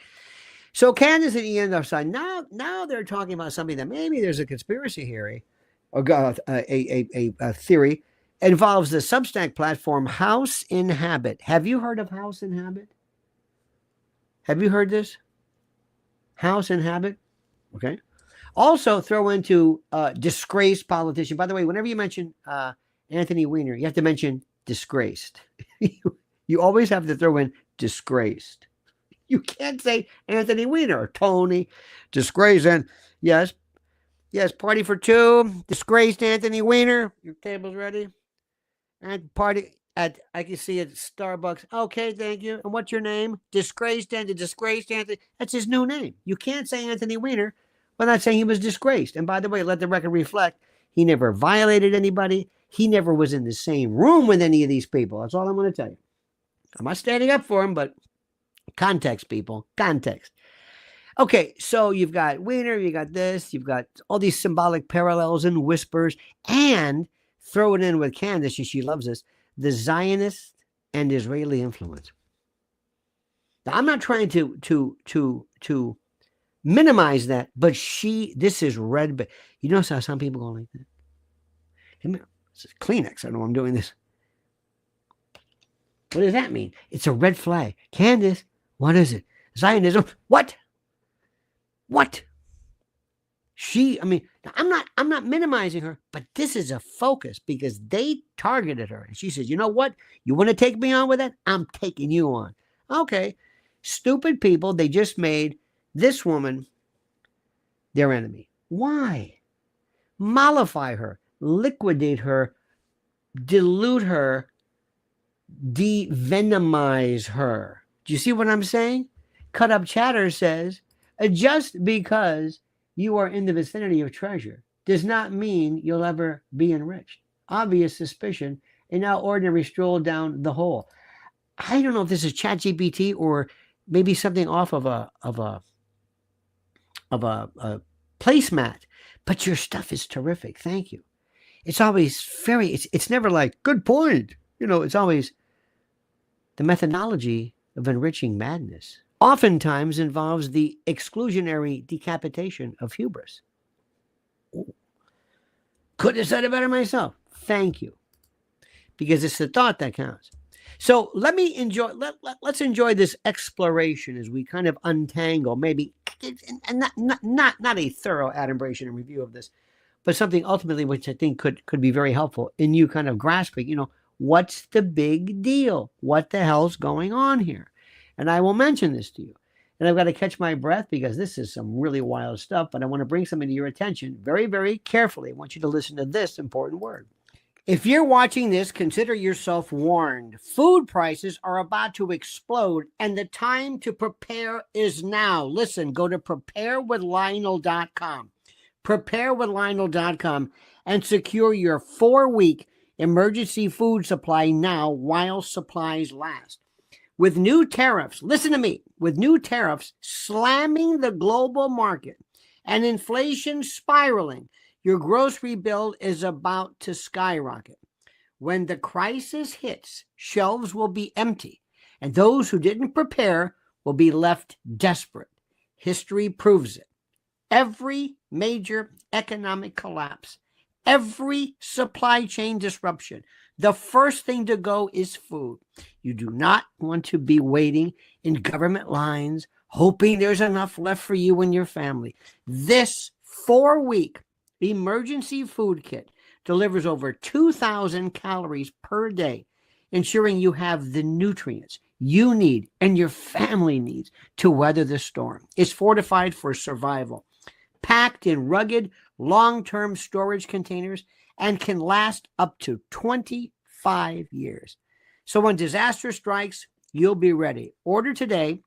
So Candace and Ian are saying now they're talking about something that maybe there's a conspiracy theory, or a theory involves the Substack platform House in Habit. Have you heard of House in Habit? Have you heard this? House in Habit. Okay. Also throw into disgraced politician. By the way, whenever you mention Anthony Weiner, you have to mention disgraced. You always have to throw in disgraced. You can't say Anthony Weiner or Tony, disgraced. And yes, party for two, disgraced Anthony Weiner. Your table's ready. And party at, I can see it, Starbucks. Okay, thank you. And what's your name? Disgraced Anthony. That's his new name. You can't say Anthony Weiner without saying he was disgraced. And by the way, let the record reflect, he never violated anybody. He never was in the same room with any of these people. That's all I'm going to tell you. I'm not standing up for him, but context, people. Context. Okay, so you've got Weiner, you got this, you've got all these symbolic parallels and whispers, and throw it in with Candace, she loves this, the Zionist and Israeli influence. Now, I'm not trying to minimize that, but this is red. You notice how some people go like that? This is Kleenex. I know I'm doing this. What does that mean? It's a red flag. Candace, what is it? Zionism. What? I'm not minimizing her, but this is a focus because they targeted her. And she says, you know what? You want to take me on with that? I'm taking you on. Okay. Stupid people. They just made this woman their enemy. Why? Mollify her, liquidate her, dilute her, de-venomize her. Do you see what I'm saying? Cut Up Chatter says, just because you are in the vicinity of treasure does not mean you'll ever be enriched. Obvious suspicion, a now ordinary stroll down the hole. I don't know if this is ChatGPT or maybe something off of a placemat, but your stuff is terrific. Thank you. It's always it's never like, good point. You know, it's always the methodology of enriching madness oftentimes involves the exclusionary decapitation of hubris. Ooh. Couldn't have said it better myself. Thank you. Because it's the thought that counts. So let's enjoy this exploration as we kind of untangle, maybe, and not a thorough adumbration and review of this, but something ultimately which I think could be very helpful in you kind of grasping, you know, what's the big deal? What the hell's going on here? And I will mention this to you. And I've got to catch my breath because this is some really wild stuff, but I want to bring something to your attention very, very carefully. I want you to listen to this important word. If you're watching this, consider yourself warned. Food prices are about to explode, and the time to prepare is now. Listen, go to preparewithlionel.com. Preparewithlionel.com and secure your 4-week emergency food supply now while supplies last. With new tariffs, listen to me, with new tariffs slamming the global market and inflation spiraling, Your grocery bill is about to skyrocket. When the crisis hits, shelves will be empty, and those who didn't prepare will be left desperate. History proves it. Every major economic collapse, every supply chain disruption, the first thing to go is food. You do not want to be waiting in government lines, hoping there's enough left for you and your family. This 4-week emergency food kit delivers over 2,000 calories per day, ensuring you have the nutrients you need and your family needs to weather the storm. It's fortified for survival, packed in rugged, long-term storage containers, and can last up to 25 years. So when disaster strikes, you'll be ready. Order today,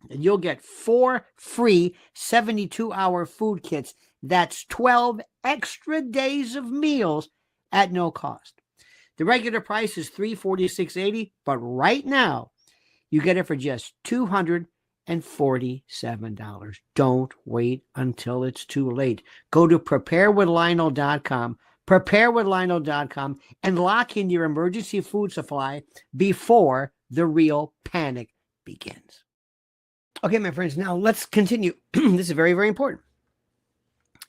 and you'll get 4 free 72-hour food kits. That's 12 extra days of meals at no cost. The regular price is $346.80, but right now, you get it for just $247. Don't wait until it's too late. Go to preparewithlionel.com, preparewithlionel.com, and lock in your emergency food supply before the real panic begins. Okay, my friends, now let's continue. This is very, very important.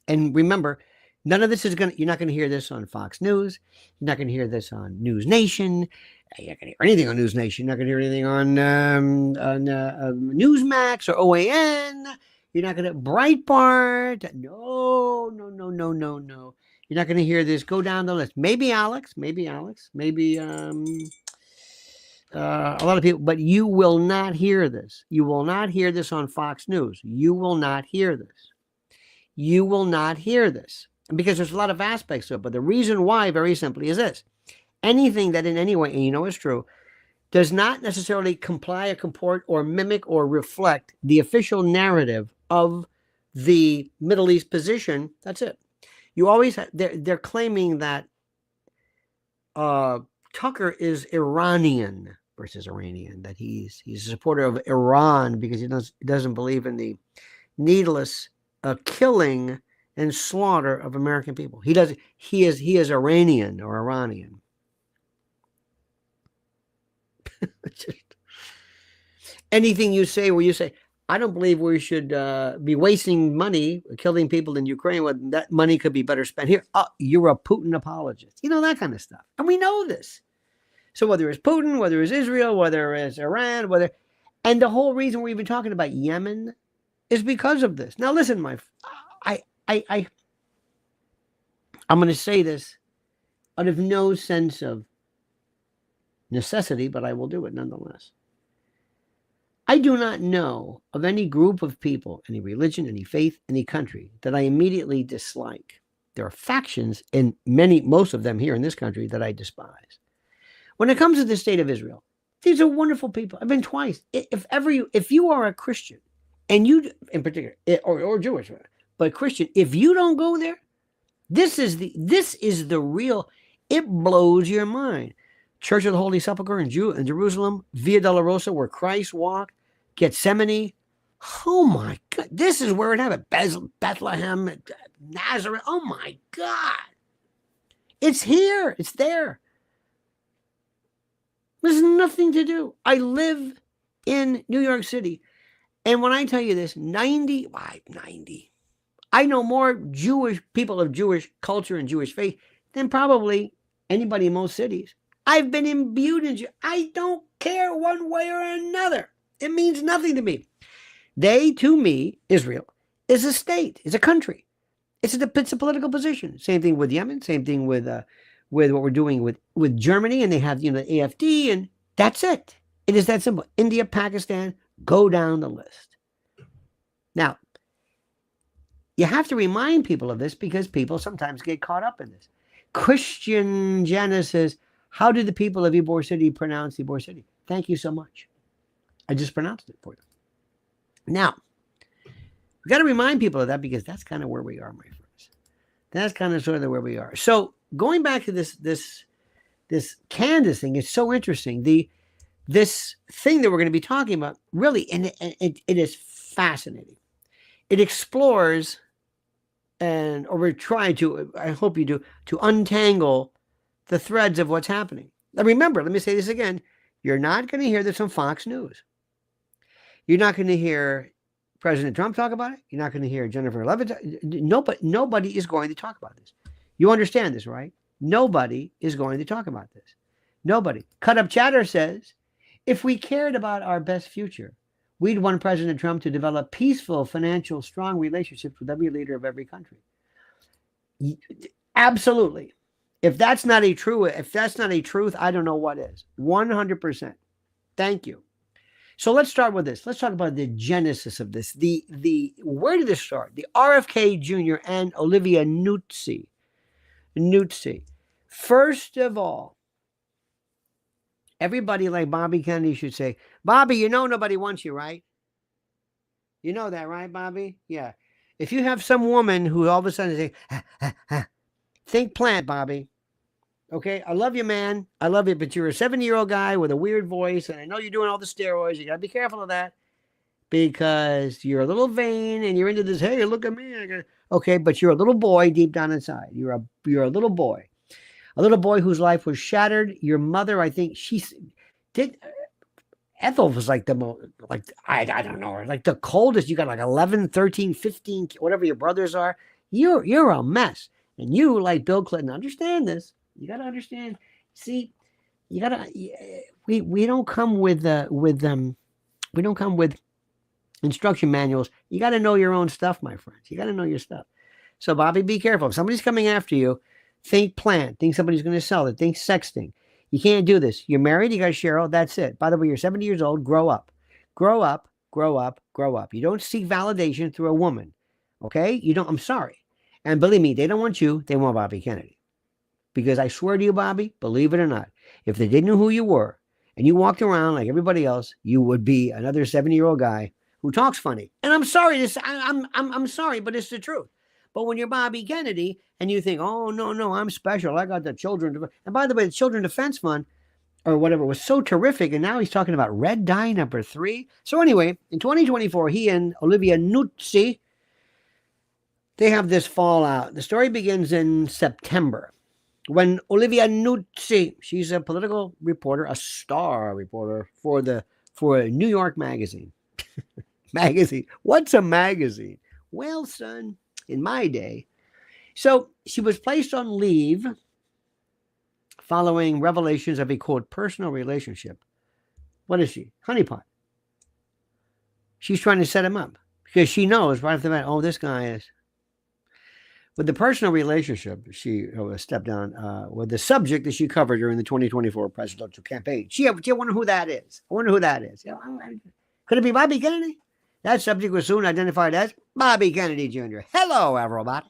And remember, none of this is you're not going to hear this on Fox News. You're not going to hear this on News Nation. You're not going to hear anything on News Nation. You're not going to hear anything on Newsmax or OAN. You're not going to Breitbart. No. You're not going to hear this. Go down the list. Maybe Alex. Maybe a lot of people, but you will not hear this. You will not hear this on Fox News. You will not hear this. You will not hear this because there's a lot of aspects to it. But the reason why, very simply, is this. Anything that in any way, and you know is true, does not necessarily comply or comport or mimic or reflect the official narrative of the Middle East position, that's it. You always they're claiming that Tucker is Iranian versus Iranian, that he's a supporter of Iran because he doesn't believe in the needless killing and slaughter of American people. He is Iranian or Iranian. Anything you say where you say, I don't believe we should be wasting money killing people in Ukraine when that money could be better spent here. Oh, you're a Putin apologist. You know, that kind of stuff. And we know this. So whether it's Putin, whether it's Israel, whether it's Iran, and the whole reason we're even talking about Yemen is because of this. Now, listen, I'm going to say this out of no sense of necessity, but I will do it nonetheless. I do not know of any group of people, any religion, any faith, any country that I immediately dislike. There are factions in most of them here in this country that I despise. When it comes to the state of Israel, these are wonderful people. I've been twice. If you are a Christian, and you in particular, or Jewish, but Christian, if you don't go there, this is the real. It blows your mind. Church of the Holy Sepulchre in Jerusalem, Via Dolorosa, where Christ walked, Gethsemane. Oh my God, this is where it happened. Bethlehem, Nazareth. Oh my God, it's here. It's there. There's nothing to do. I live in New York City. And when I tell you this, 90, I know more Jewish people of Jewish culture and Jewish faith than probably anybody in most cities. I've been imbued in I don't care one way or another. It means nothing to me. They, to me, Israel, is a state, is a country. It's a political position. Same thing with Yemen, same thing with what we're doing with Germany, and they have, the AFD, and that's it. It is that simple. India, Pakistan, go down the list. Now, you have to remind people of this because people sometimes get caught up in this. Christian Genesis, how did the people of Ybor City pronounce Ybor City? Thank you so much. I just pronounced it for you. Now, we got to remind people of that because that's kind of where we are, my friends. That's kind of sort of where we are. So going back to this Candace thing, it's so interesting. This thing that we're going to be talking about, really, and it is fascinating. It explores or we're trying to, I hope you do, to untangle the threads of what's happening. Now remember, let me say this again. You're not going to hear this on Fox News. You're not going to hear President Trump talk about it. You're not going to hear Jennifer Levitt. Nobody is going to talk about this. You understand this, right? Nobody is going to talk about this. Nobody. Cut Up Chatter says, if we cared about our best future, we'd want President Trump to develop peaceful, financial, strong relationships with every leader of every country. Absolutely. If that's not a truth, I don't know what is. 100%. Thank you. So let's start with this. Let's talk about the genesis of this. Where did this start? The RFK Jr. and Olivia Nuzzi. First of all, everybody like Bobby Kennedy should say, Bobby, you know nobody wants you, right? You know that, right, Bobby? Yeah. If you have some woman who all of a sudden say, think plant, Bobby. Okay, I love you, man. I love you, but you're a 70-year-old guy with a weird voice, and I know you're doing all the steroids. You got to be careful of that because you're a little vain and you're into this, hey, look at me. Okay, but you're a little boy deep down inside. You're a little boy. A little boy whose life was shattered. Your mother, I think, Ethel was like the most, like, I don't know, like the coldest. You got like 11, 13, 15, whatever your brothers are. You're a mess. And you, like Bill Clinton, understand this. You got to understand. See, you got to, we don't come with instruction manuals. You got to know your own stuff, my friends. You got to know your stuff. So, Bobby, be careful. If somebody's coming after you, think plant. Think somebody's going to sell it. Think sexting. You can't do this. You're married. You got Cheryl. That's it. By the way, you're 70 years old. Grow up. Grow up. Grow up. Grow up. You don't seek validation through a woman. Okay? You don't. I'm sorry. And believe me, they don't want you. They want Bobby Kennedy. Because I swear to you, Bobby, believe it or not, if they didn't know who you were and you walked around like everybody else, you would be another 70-year-old guy who talks funny. And I'm sorry, I'm sorry, but it's the truth. But when you're Bobby Kennedy and you think, oh, no, I'm special. I got the children. And by the way, the Children Defense Fund or whatever was so terrific. And now he's talking about red dye number 3. So anyway, in 2024, he and Olivia Nuzzi, they have this fallout. The story begins in September. When Olivia Nuzzi, she's a political reporter, a star reporter for New York Magazine. Magazine. What's a magazine? Well, son, in my day. So she was placed on leave following revelations of a, quote, personal relationship. What is she? Honeypot. She's trying to set him up because she knows right off the bat, oh, this guy is. With the personal relationship, she stepped down with the subject that she covered during the 2024 presidential campaign. I wonder who that is. Could it be Bobby Kennedy? That subject was soon identified as Bobby Kennedy Jr. Hello, everybody.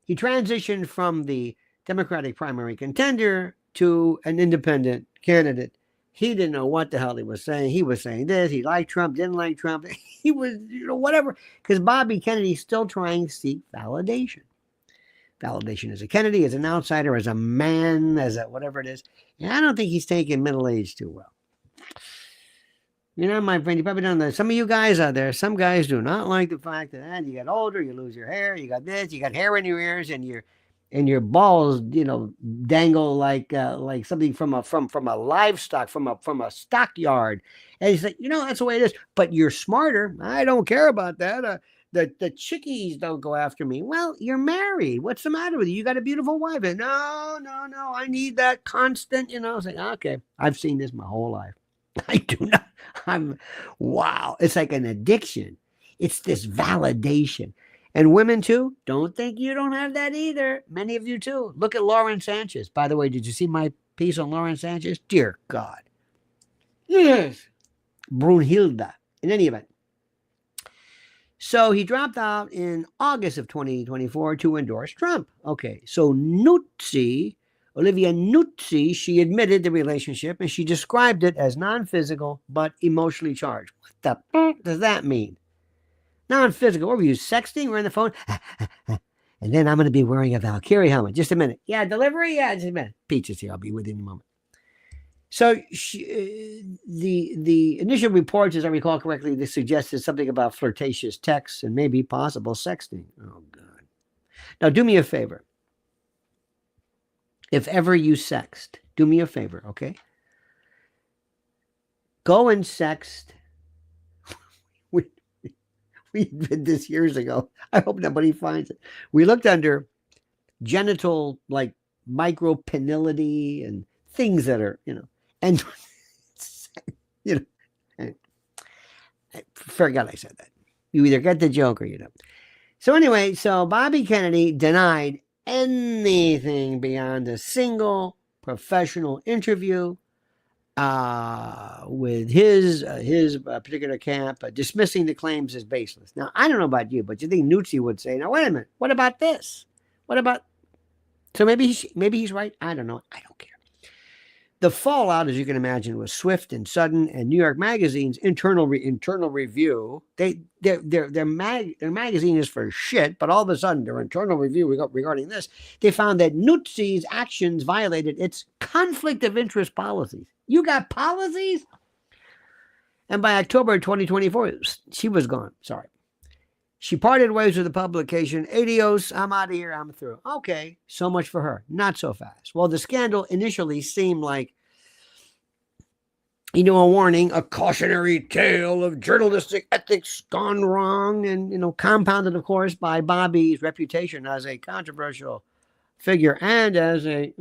He transitioned from the Democratic primary contender to an independent candidate. He didn't know what the hell he was saying. He was saying this. He liked Trump, didn't like Trump. He was, whatever. Because Bobby Kennedy's still trying to seek validation. Validation as a Kennedy, as an outsider, as a man, as a whatever it is. And I don't think he's taking middle age too well. You know, my friend, you probably don't know. Some of you guys out there, some guys do not like the fact that you get older, you lose your hair, you got this, you got hair in your ears, and your balls, dangle like something from a livestock, from a stockyard. And he's like, that's the way it is. But you're smarter. I don't care about that. The chickies don't go after me. Well, you're married. What's the matter with you? You got a beautiful wife. And no. I need that constant. It's like, okay, I've seen this my whole life. I do not. Wow. It's like an addiction. It's this validation. And women, too, don't think you don't have that either. Many of you, too. Look at Lauren Sanchez. By the way, did you see my piece on Lauren Sanchez? Dear God. Yes. Brunhilde. In any event. So he dropped out in August of 2024 to endorse Trump. Okay, so Olivia Nuzzi, she admitted the relationship and she described it as non-physical but emotionally charged. What the f does that mean? Non-physical. What were you, sexting? We're on the phone. And then I'm going to be wearing a Valkyrie helmet. Just a minute. Yeah, delivery? Yeah, just a minute. Peaches here. I'll be with you in a moment. So the initial reports, as I recall correctly, they suggested something about flirtatious texts and maybe possible sexting. Oh, God. Now, do me a favor. If ever you sext, do me a favor, okay? Go and sext. We did this years ago. I hope nobody finds it. We looked under genital, like micropenility and things that are, and, I forgot I said that. You either get the joke or you don't. So anyway, so Bobby Kennedy denied anything beyond a single professional interview with his particular camp, dismissing the claims as baseless. Now, I don't know about you, but you think Nuzzi would say, now, wait a minute, what about this? What about, so maybe he's right. I don't know. I don't care. The fallout, as you can imagine, was swift and sudden, and New York Magazine's internal review, their magazine is for shit, but all of a sudden, their internal review regarding this, they found that Nuzzi's actions violated its conflict of interest policies. You got policies? And by October 2024, she was gone. Sorry. She parted ways with the publication. Adios, I'm out of here, I'm through. Okay, so much for her. Not so fast. Well, the scandal initially seemed like, a warning, a cautionary tale of journalistic ethics gone wrong, and, compounded, of course, by Bobby's reputation as a controversial figure and as a,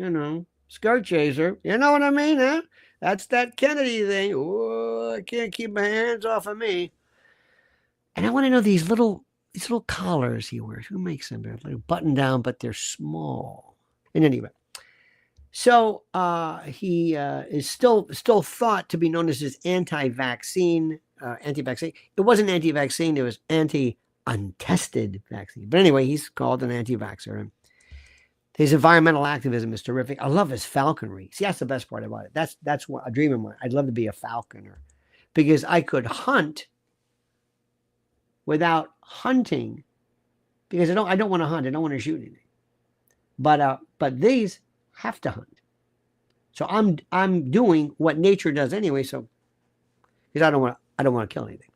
skirt chaser. You know what I mean, huh? That's that Kennedy thing. Oh, I can't keep my hands off of me. And I want to know these little collars he wears. Who makes them? They're like button down, but they're small. In any event, so he is still thought to be known as his anti-vaccine. It wasn't anti-vaccine. It was anti-untested vaccine. But anyway, he's called an anti-vaxxer. His environmental activism is terrific. I love his falconry. See, that's the best part about it. That's what a dream of mine. I'd love to be a falconer because I could hunt without hunting, because I don't want to hunt. I don't want to shoot anything. But these have to hunt. So I'm doing what nature does anyway. So because I don't want to kill anything.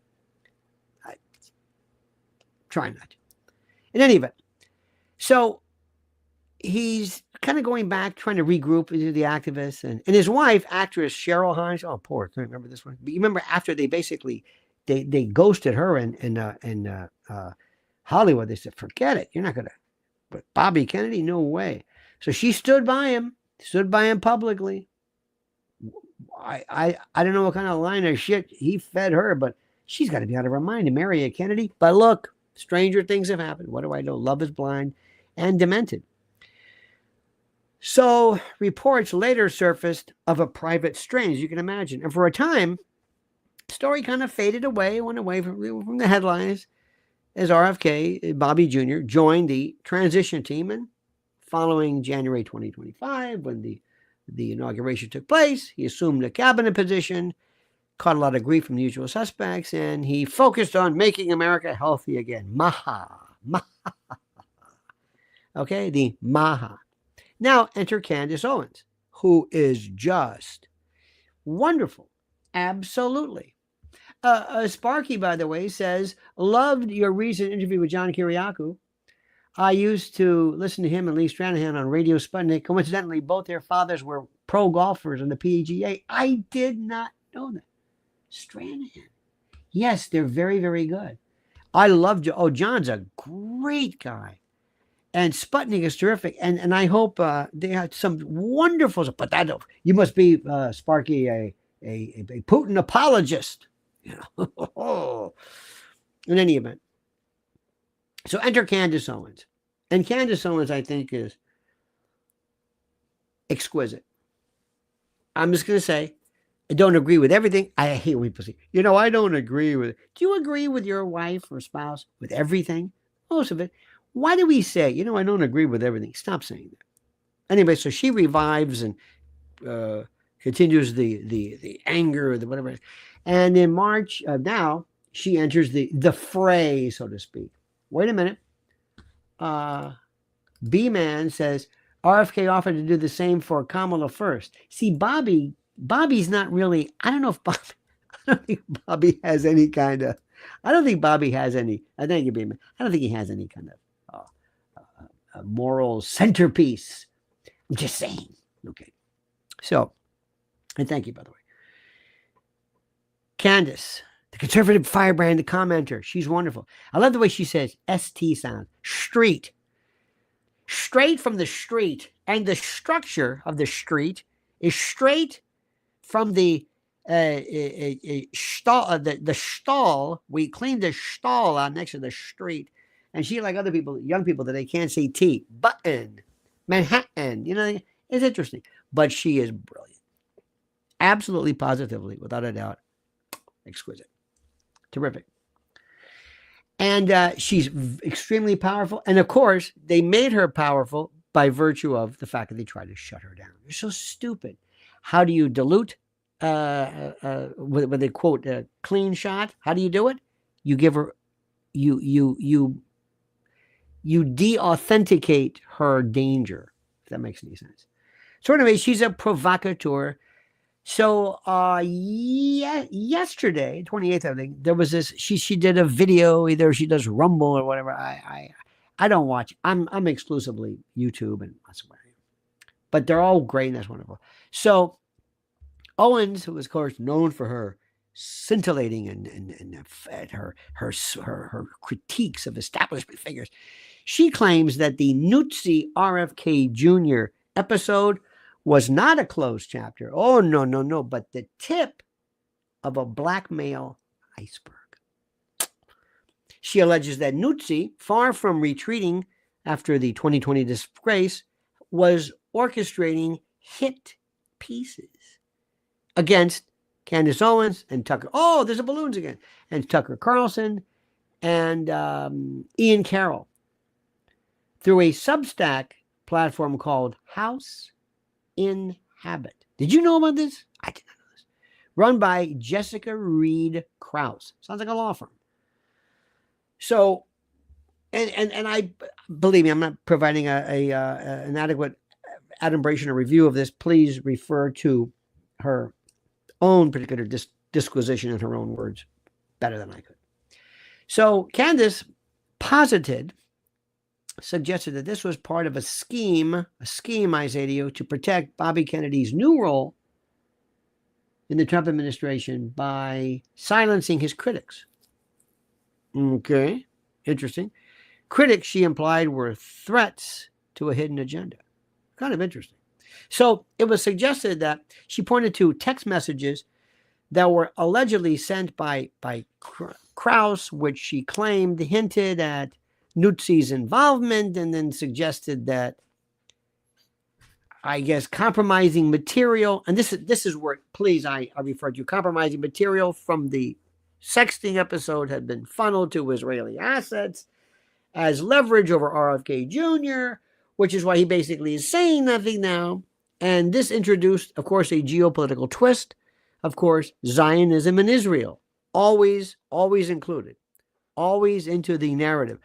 I try not to. In any event, so he's kind of going back, trying to regroup into the activists, and his wife, actress Cheryl Hines. Oh, poor. I remember this one. But you remember after they basically they ghosted her in Hollywood. They said, forget it. You're not gonna. But Bobby Kennedy, no way. So she stood by him publicly. I don't know what kind of line of shit he fed her, but she's got to be out of her mind to marry a Kennedy. But look, stranger things have happened. What do I know? Love is blind and demented. So reports later surfaced of a private strain, as you can imagine. And for a time, the story kind of faded away, went away from the headlines as RFK, Bobby Jr., joined the transition team. And following January 2025, when the inauguration took place, he assumed a cabinet position, caught a lot of grief from the usual suspects, and he focused on making America healthy again. MAHA. Okay, the MAHA. Now enter Candace Owens, who is just wonderful. Absolutely. Sparky, by the way, says, loved your recent interview with John Kiriakou. I used to listen to him and Lee Stranahan on Radio Sputnik. Coincidentally, both their fathers were pro golfers on the PGA. I did not know that. Stranahan. Yes, they're very, very good. I love John. Oh, John's a great guy. And Sputnik is terrific. And I hope they had some wonderful, but that you must be, Sparky, a Putin apologist. In any event. So enter Candace Owens. And Candace Owens, I think, is exquisite. I'm just going to say, I don't agree with everything. I hate when people say, I don't agree with it. Do you agree with your wife or spouse with everything? Most of it. Why do we say, I don't agree with everything? Stop saying that. Anyway, so she revives and continues the anger, the whatever. And in March, now, she enters the fray, so to speak. Wait a minute. B-Man says, RFK offered to do the same for Kamala first. See, Bobby's not really, I don't think Bobby has any kind of, I don't think he has any kind of moral centerpiece. I'm just saying. Okay. So, and thank you, by the way. Candace, the conservative firebrand, the commenter. She's wonderful. I love the way she says ST sound. Street. Straight from the street. And the structure of the street is straight from the stall. The stall. We cleaned the stall out next to the street. And she, like other people, young people, that they can't say T. Button. Manhattan. You know, it's interesting. But she is brilliant. Absolutely, positively, without a doubt. Exquisite. Terrific. And she's extremely powerful. And of course, they made her powerful by virtue of the fact that they tried to shut her down. They're so stupid. How do you dilute when they quote a clean shot? How do you do it? You give her, you de-authenticate her danger, if that makes any sense. So anyway, she's a provocateur. So yesterday, 28th, I think, there was this, she did a video, either she does Rumble or whatever. I don't watch. I'm exclusively YouTube, and that's what I am. But they're all great, and that's wonderful. So Owens, who is of course known for her scintillating and her critiques of establishment figures, she claims that the Nuzzi RFK Jr. episode was not a closed chapter. Oh, no, but the tip of a blackmail iceberg. She alleges that Nuzzi, far from retreating after the 2020 disgrace, was orchestrating hit pieces against Candace Owens and Tucker. Oh, there's a balloons again. And Tucker Carlson and Ian Carroll through a Substack platform called House in Habit. Did you know about this? I did not know this. Run by Jessica Reed Kraus. Sounds like a law firm. So, and I believe me, I'm not providing an adequate adumbration or review of this. Please refer to her own particular disquisition in her own words better than I could. So Candace suggested that this was part of a scheme, I say to you, to protect Bobby Kennedy's new role in the Trump administration by silencing his critics. Okay, interesting. Critics, she implied, were threats to a hidden agenda. Kind of interesting. So it was suggested that she pointed to text messages that were allegedly sent by Kraus, which she claimed hinted at Nuzzi's involvement, and then suggested that, I guess, compromising material, and this is where, please, I refer to compromising material from the sexting episode had been funneled to Israeli assets as leverage over RFK Jr., which is why he basically is saying nothing now. And this introduced, of course, a geopolitical twist. Of course, Zionism in Israel, always included, always into the narrative.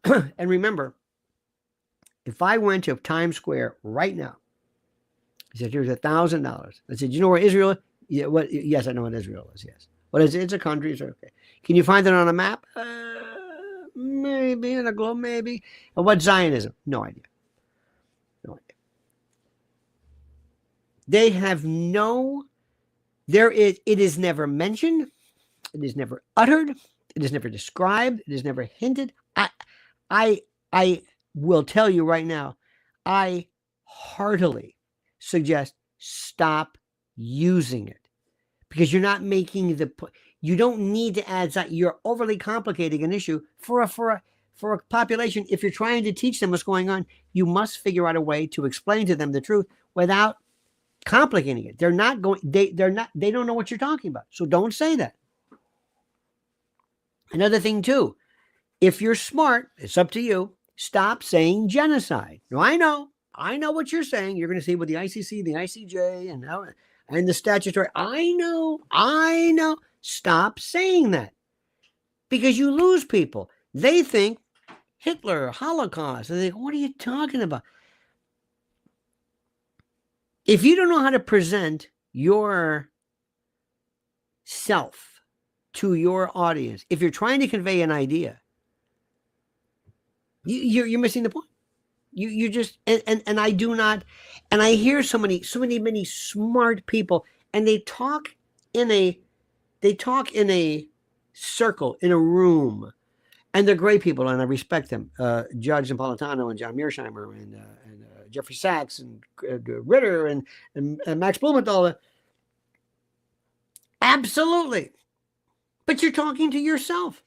And remember, if I went to Times Square right now, I said, here's $1,000. I said, you know where Israel is? Yeah, what? Yes, I know what Israel is, yes. What is it? It's a country. So, okay. Can you find it on a map? Maybe, in a globe, maybe. And what's Zionism? No idea. No idea. They have it is never mentioned. It is never uttered. It is never described. It is never hinted. I will tell you right now, I heartily suggest stop using it, because you're not making you don't need to add, you're overly complicating an issue for a population. If you're trying to teach them what's going on, you must figure out a way to explain to them the truth without complicating it. They don't know what you're talking about. So don't say that. Another thing too, if you're smart, it's up to you. Stop saying genocide. No, I know what you're saying. You're going to say with the ICC, the ICJ, and the statutory. I know. Stop saying that, because you lose people. They think Hitler, Holocaust. And they think, what are you talking about? If you don't know how to present your self to your audience, if you're trying to convey an idea, you're missing the point. You just and I do not, and I hear so many smart people, and they talk in a circle, in a room, and they're great people, and I respect them. Judge Napolitano and John Mearsheimer and Jeffrey Sachs and Ritter and Max Blumenthal. Absolutely. But you're talking to yourself.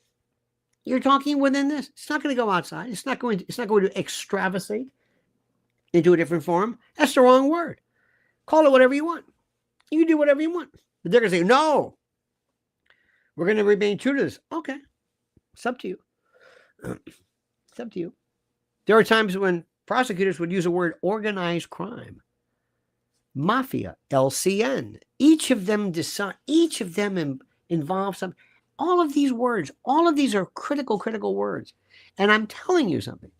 You're talking within this. It's not going to go outside. It's not going to extravasate into a different form. That's the wrong word. Call it whatever you want. You can do whatever you want. But they're going to say, no, we're going to remain true to this. Okay. It's up to you. It's up to you. There are times when prosecutors would use the word organized crime, mafia, LCN. Each of them involves some. All of these words, all of these are critical words. And I'm telling you something.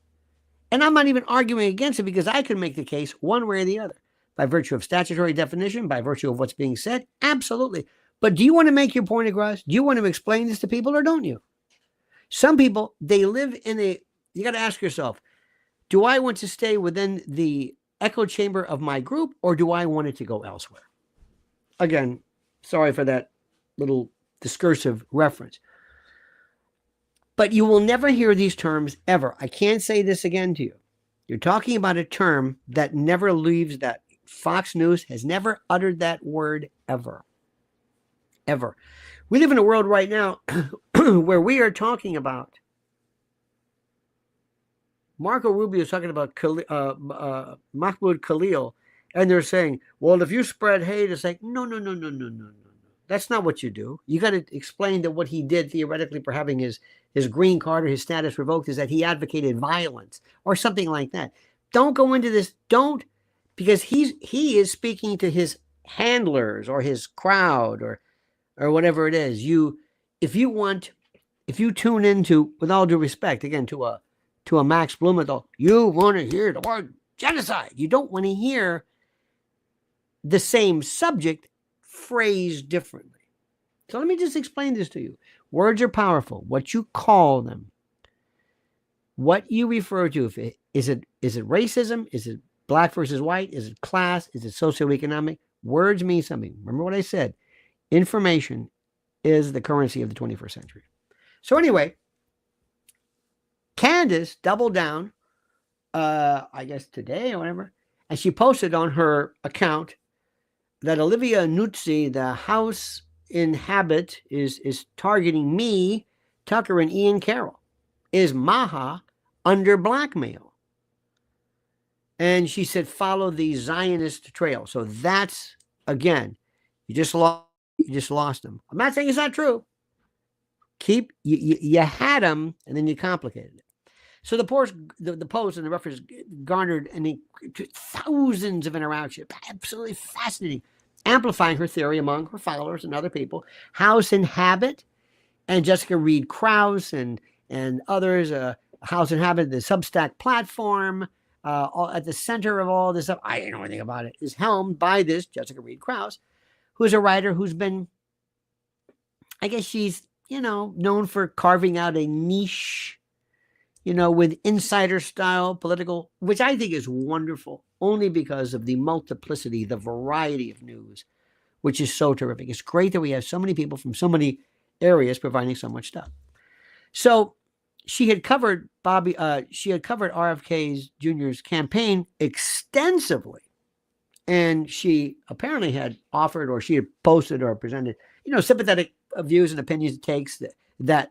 And I'm not even arguing against it, because I can make the case one way or the other. By virtue of statutory definition, by virtue of what's being said, absolutely. But do you want to make your point across? Do you want to explain this to people, or don't you? Some people, they live in you got to ask yourself, do I want to stay within the echo chamber of my group, or do I want it to go elsewhere? Again, sorry for that little discursive reference. But you will never hear these terms ever. I can't say this again to you. You're talking about a term that never leaves that. Fox News has never uttered that word ever. Ever. We live in a world right now where we are talking about, Marco Rubio is talking about Mahmoud Khalil, and they're saying, well, if you spread hate, it's like, no. That's not what you do. You got to explain that what he did theoretically for having his green card or his status revoked is that he advocated violence or something like that. Don't go into this. Don't, because he is speaking to his handlers or his crowd or whatever it is. If you tune into, with all due respect, again, to a Max Blumenthal, you want to hear the word genocide. You don't want to hear the same subject phrased differently. So let me just explain this to you. Words are powerful. What you call them, what you refer to, is it racism? Is it black versus white? Is it class? Is it socioeconomic? Words mean something. Remember what I said. Information is the currency of the 21st century. So anyway, Candace doubled down, I guess today or whatever, and she posted on her account that Olivia Nuzzi, the House inhabit, is targeting me, Tucker, and Ian Carroll. Is MAHA under blackmail? And she said, follow the Zionist trail. So that's, again, you just lost them. I'm not saying it's not true. You had them, and then you complicated it. So the post and the reference garnered thousands of interactions. Absolutely fascinating. Amplifying her theory among her followers and other people. House Inhabit and Jessica Reed Kraus and others. House Inhabit, the Substack platform, at the center of all this stuff, I didn't know anything about it, is helmed by this Jessica Reed Kraus, who is a writer who's been, I guess she's, known for carving out a niche, with insider style political, which I think is wonderful, only because of the multiplicity, the variety of news, which is so terrific. It's great that we have so many people from so many areas providing so much stuff. So she had covered RFK Jr.'s campaign extensively. And she apparently had offered, or she had posted or presented, sympathetic views and opinions and takes that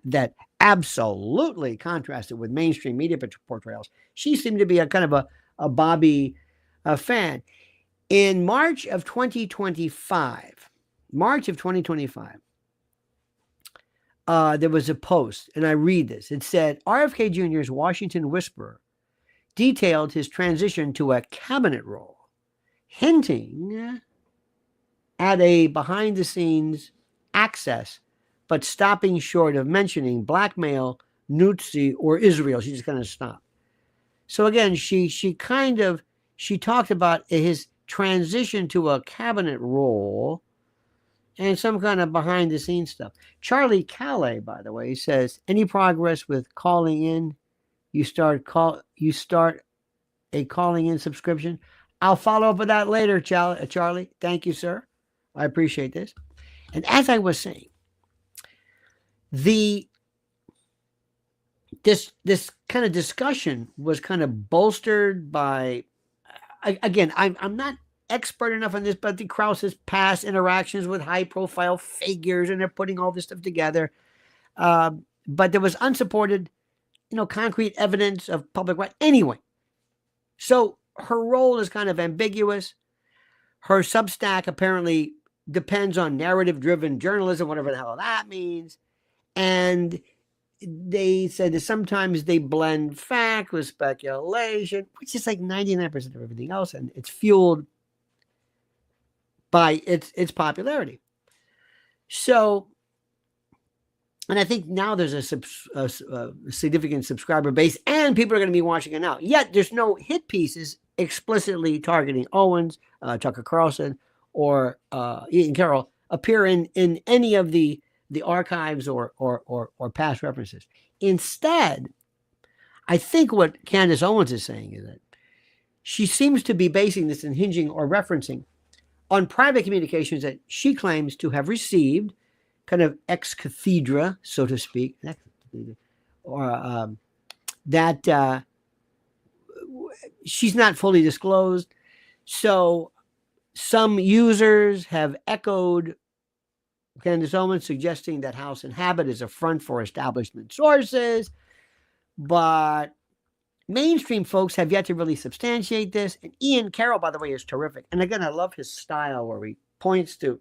absolutely contrasted with mainstream media portrayals. She seemed to be a kind of a Bobby fan. In March of 2025, there was a post, and I read this. It said, RFK Jr.'s Washington Whisperer detailed his transition to a cabinet role, hinting at a behind-the-scenes access, but stopping short of mentioning blackmail, Nuzzi, or Israel. She just kind of stopped. So again, she talked about his transition to a cabinet role and some kind of behind-the-scenes stuff. Charlie Calais, by the way, says, any progress with calling in, you start a calling in subscription. I'll follow up with that later, Charlie. Thank you, sir. I appreciate this. And as I was saying, this kind of discussion was kind of bolstered by, again, I'm not expert enough on this, but the Kraus's past interactions with high-profile figures, and they're putting all this stuff together. But there was unsupported, concrete evidence of public right. Anyway, so her role is kind of ambiguous. Her Substack apparently depends on narrative-driven journalism, whatever the hell that means. And they said that sometimes they blend fact with speculation, which is like 99% of everything else, and it's fueled by its popularity. So, and I think now there's a significant subscriber base, and people are going to be watching it now. Yet there's no hit pieces explicitly targeting Owens, Tucker Carlson, or Ian Carroll appear in any of the archives or past references. Instead, I think what Candace Owens is saying is that she seems to be basing this and hinging or referencing on private communications that she claims to have received, kind of ex cathedra, so to speak, or that she's not fully disclosed. So some users have echoed Candace Owens, suggesting that House and Habit is a front for establishment sources, but mainstream folks have yet to really substantiate this. And Ian Carroll, by the way, is terrific. And again, I love his style where he points to,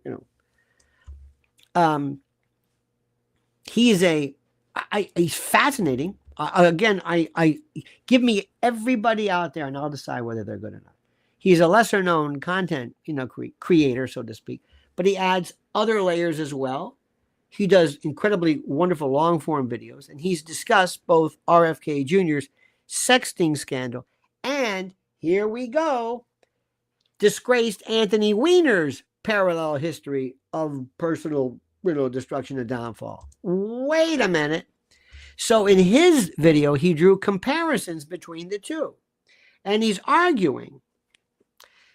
he's fascinating. Again, I give me everybody out there and I'll decide whether they're good or not. He's a lesser known content, creator, so to speak, but he adds other layers as well. He does incredibly wonderful long form videos, and he's discussed both RFK Jr.'s sexting scandal and, here we go, disgraced Anthony Weiner's parallel history of personal destruction and downfall. Wait a minute. So in his video, he drew comparisons between the two. And he's arguing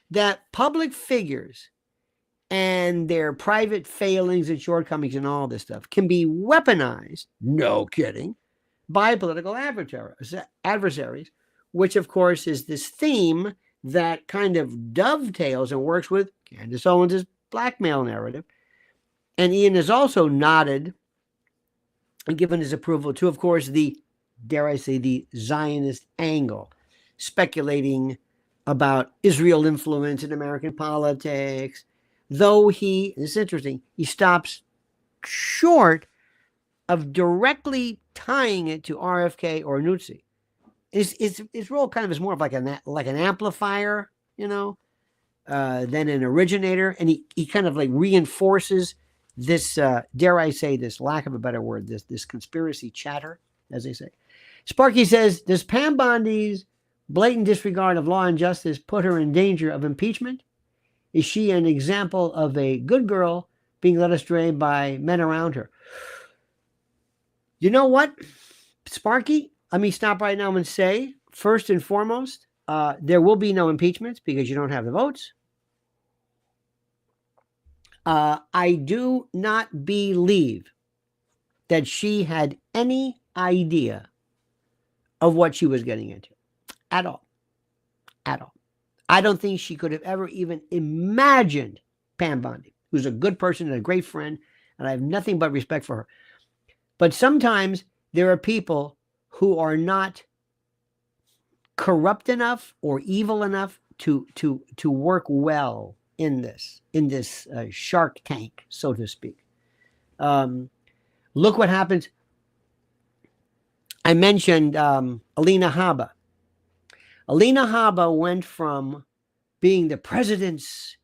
that public figures and their private failings and shortcomings and all this stuff can be weaponized, no kidding, by political adversaries, which of course is this theme that kind of dovetails and works with Candace Owens' blackmail narrative. And Ian has also nodded and given his approval to, of course, the, dare I say, the Zionist angle, speculating about Israel influence in American politics, though it's interesting, he stops short of directly tying it to RFK or Nuzzi. His role kind of is more of like an amplifier, than an originator. And he kind of like reinforces this, dare I say, this lack of a better word, this conspiracy chatter, as they say. Sparky says, does Pam Bondi's blatant disregard of law and justice put her in danger of impeachment? Is she an example of a good girl being led astray by men around her? You know what, Sparky? Let me stop right now and say, first and foremost, there will be no impeachments because you don't have the votes. I do not believe that she had any idea of what she was getting into at all. At all. I don't think she could have ever even imagined Pam Bondi, who's a good person and a great friend, and I have nothing but respect for her. But sometimes there are people who are not corrupt enough or evil enough to work well in this Shark Tank, so to speak. Look what happens. I mentioned Alina Habba. Alina Habba went from being the president's,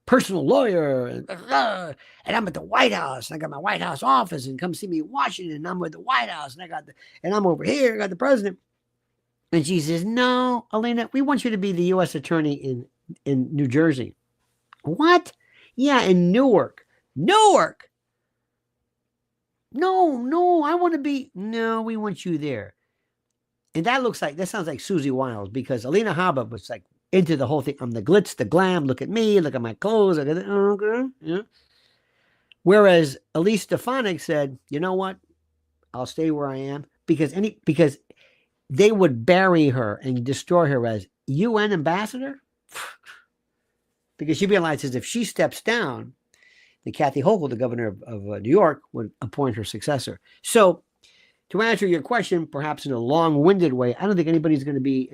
personal lawyer, and I'm at the White House, and I got my White House office, and come see me in Washington, and I'm with the White House, and I'm over here, I got the president. And she says, no, Alina, we want you to be the U.S. attorney in New Jersey. What? Yeah, in Newark. Newark! No, I want to be, no, we want you there. And that sounds like Susie Wiles, because Alina Habba was like into the whole thing. I'm the glitz, the glam. Look at me. Look at my clothes. Look at it. Okay. Yeah. Whereas Elise Stefanik said, you know what? I'll stay where I am, because they would bury her and destroy her as UN ambassador. Because she realizes if she steps down, then Kathy Hochul, the governor of New York, would appoint her successor. So, to answer your question, perhaps in a long-winded way, I don't think anybody's going to be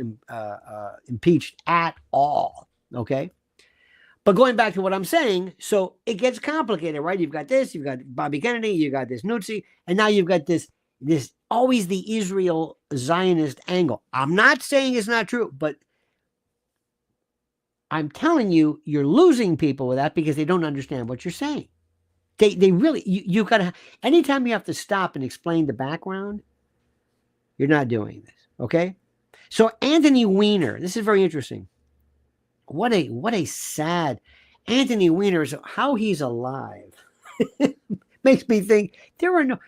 impeached at all, okay? But going back to what I'm saying, so it gets complicated, right? You've got this, you've got Bobby Kennedy, you got this Nuzzi, and now you've got this always the Israel Zionist angle. I'm not saying it's not true, but I'm telling you, you're losing people with that because they don't understand what you're saying. They really, you've got to, anytime you have to stop and explain the background, you're not doing this, okay? So Anthony Weiner, this is very interesting. What a sad, Anthony Weiner, is how he's alive. Makes me think there are no,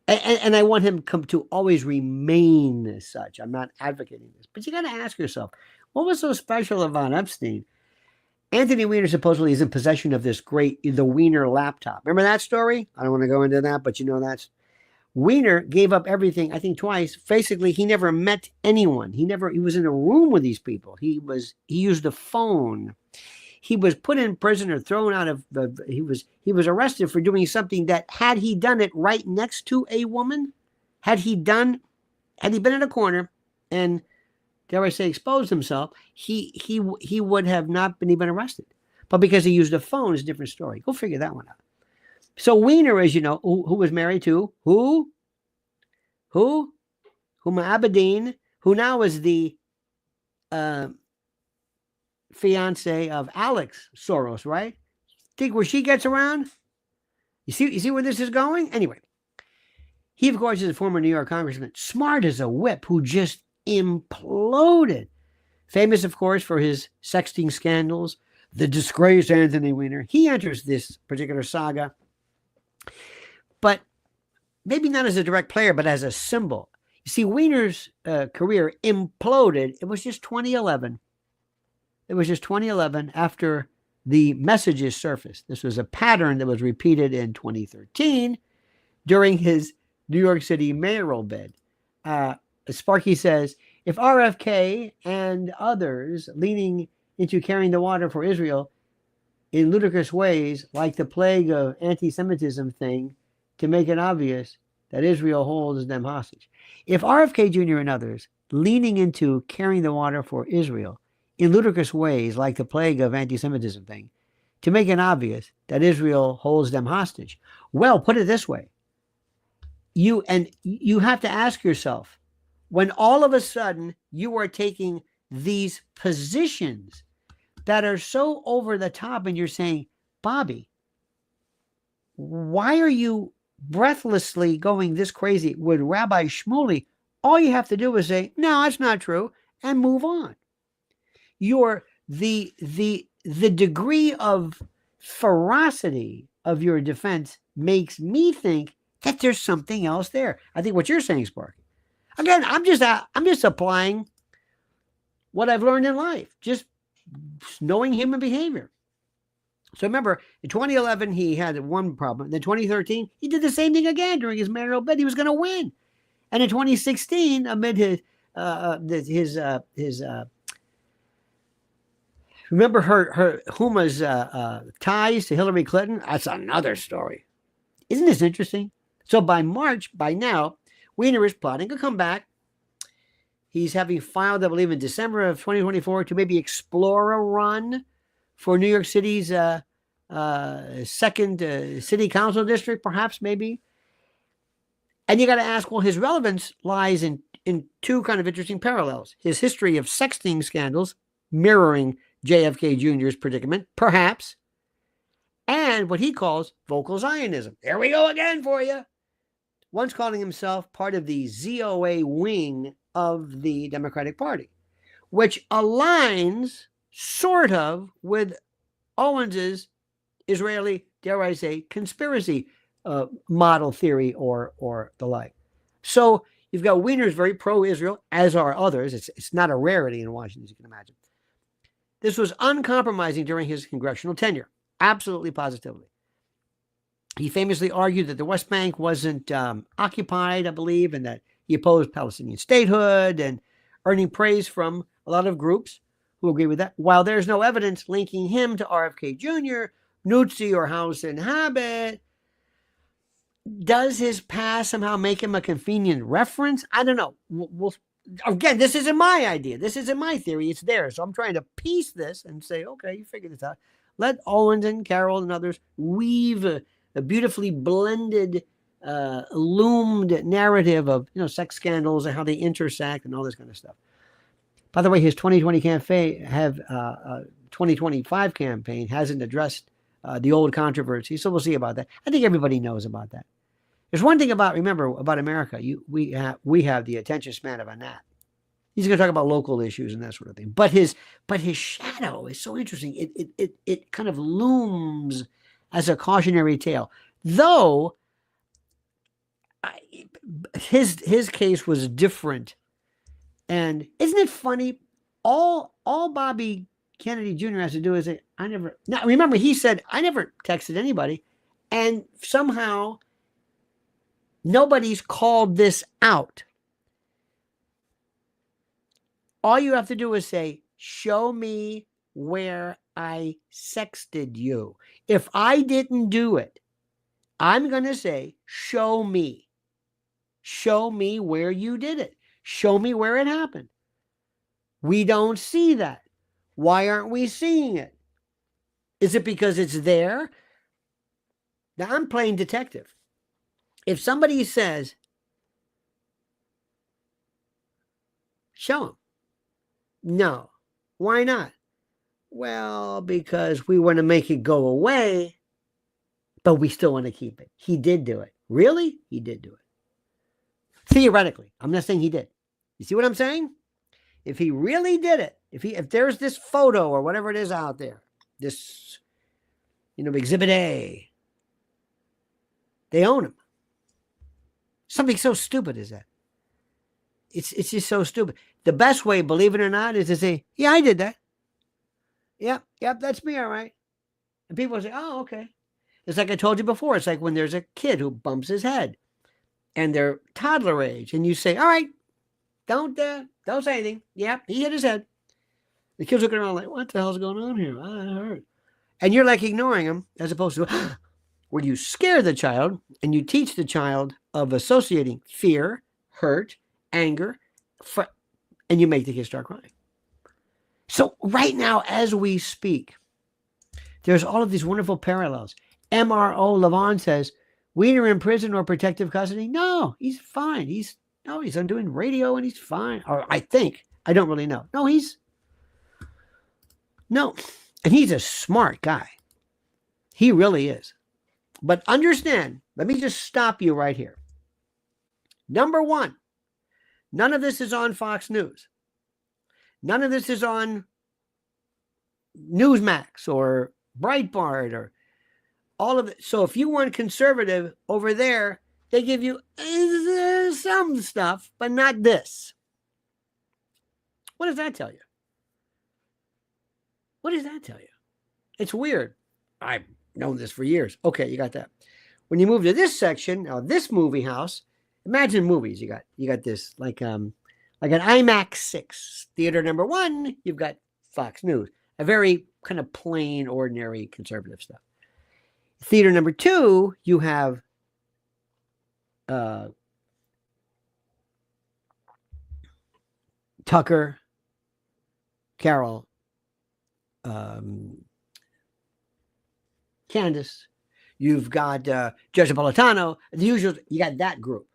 and I want him to always remain as such. I'm not advocating this, but you got to ask yourself, what was so special about Epstein? Anthony Weiner supposedly is in possession of the Weiner laptop. Remember that story? I don't want to go into that, but you know that's. Weiner gave up everything, I think twice. Basically, he never met anyone. He was in a room with these people. He used a phone. He was put in prison or thrown out of he was arrested for doing something that, had he done it right next to a woman, had he been in a corner and, dare I say, exposed himself, he would have not been even arrested. But because he used a phone, is a different story. Go figure that one out. So Weiner, as you know, who was married to Huma Abedin, who now is the fiance of Alex Soros, right? Think where she gets around? You see where this is going? Anyway, he, of course, is a former New York congressman, smart as a whip, who just imploded. Famous, of course, for his sexting scandals, the disgraced Anthony Weiner. He enters this particular saga, but maybe not as a direct player, but as a symbol. You see, Weiner's career imploded. It was just 2011. It was just 2011 after the messages surfaced. This was a pattern that was repeated in 2013 during his New York City mayoral bid. Sparky says, if RFK and others leaning into carrying the water for Israel in ludicrous ways, like the plague of anti-Semitism thing, to make it obvious that Israel holds them hostage. If RFK Jr. and others leaning into carrying the water for Israel in ludicrous ways, like the plague of anti-Semitism thing, to make it obvious that Israel holds them hostage. Well, put it this way. You have to ask yourself, when all of a sudden you are taking these positions that are so over the top and you're saying, Bobby, why are you breathlessly going this crazy with Rabbi Shmuley? All you have to do is say, no, that's not true, and move on. The degree of ferocity of your defense makes me think that there's something else there. I think what you're saying, Sparky. Again, I'm just applying what I've learned in life, just knowing human behavior. So remember, in 2011, he had one problem. Then 2013, he did the same thing again during his mayoral bid. He was going to win. And in 2016, amid his remember Huma's ties to Hillary Clinton? That's another story. Isn't this interesting? So by now, Weiner is plotting a comeback. He's having filed, I believe, in December of 2024 to maybe explore a run for New York City's second city council district, perhaps, maybe. And you got to ask, well, his relevance lies in two kind of interesting parallels. His history of sexting scandals, mirroring JFK Jr.'s predicament, perhaps, and what he calls vocal Zionism. There we go again for you. Once calling himself part of the ZOA wing of the Democratic Party, which aligns sort of with Owens's Israeli, dare I say, conspiracy model theory or the like. So You've got Weiner's very pro-Israel, as are others. It's not a rarity in Washington, as you can imagine. This was uncompromising during his congressional tenure, absolutely positively. He famously argued that the West Bank wasn't occupied, I believe, and that he opposed Palestinian statehood, and earning praise from a lot of groups who agree with that, while there's no evidence linking him to RFK Jr., Nuzzi, or House and Habit. Does his past somehow make him a convenient reference? I don't know. Again, this isn't my idea. This isn't my theory. It's theirs. So I'm trying to piece this and say, okay, you figure this out. Let Owens and Carroll and others weave a beautifully blended, loomed narrative of sex scandals and how they intersect and all this kind of stuff. By the way, his 2025 campaign hasn't addressed the old controversy, so we'll see about that. I think everybody knows about that. There's one thing about America. We have the attention span of a gnat. He's going to talk about local issues and that sort of thing. But his shadow is so interesting. It kind of looms as a cautionary tale, though. His case was different, and isn't it funny? All Bobby Kennedy Jr. has to do is say, "I never." Now remember, he said, "I never texted anybody," and somehow nobody's called this out. All you have to do is say, "Show me where I sexted you." If I didn't do it, I'm going to say, "Show me. Show me where you did it. Show me where it happened." We don't see that. Why aren't we seeing it? Is it because it's there? Now, I'm playing detective. If somebody says, "Show him." No. Why not? Well, because we want to make it go away, but we still want to keep it. He did do it. Really? He did do it. Theoretically. I'm not saying he did. You see what I'm saying? If he really did it, if there's this photo or whatever it is out there, this, Exhibit A, they own him. Something so stupid as that. It's just so stupid. The best way, believe it or not, is to say, "Yeah, I did that. Yep, that's me, all right." And people say, "Oh, okay." It's like I told you before. It's like when there's a kid who bumps his head and they're toddler age, and you say, "All right, don't say anything." "Yep, he hit his head." The kid's looking around like, "What the hell's going on here? I heard." And you're like ignoring him, as opposed to where you scare the child and you teach the child of associating fear, hurt, anger, and you make the kid start crying. So right now, as we speak, there's all of these wonderful parallels. MRO Levon says, "Weiner in prison or protective custody?" No, he's fine. He's doing radio and he's fine. Or I think. I don't really know. No. And he's a smart guy. He really is. But understand, let me just stop you right here. Number one, none of this is on Fox News. None of this is on Newsmax or Breitbart or all of it. So if you want conservative over there, they give you some stuff, but not this. What does that tell you? What does that tell you? It's weird. I've known this for years. Okay, you got that. When you move to this section, this movie house, imagine movies. You got this like an IMAX 6. Theater number 1, you've got Fox News. A very kind of plain, ordinary conservative stuff. Theater number 2, you have Tucker, Carroll, Candace, you've got Judge Napolitano, the usual. You got that group,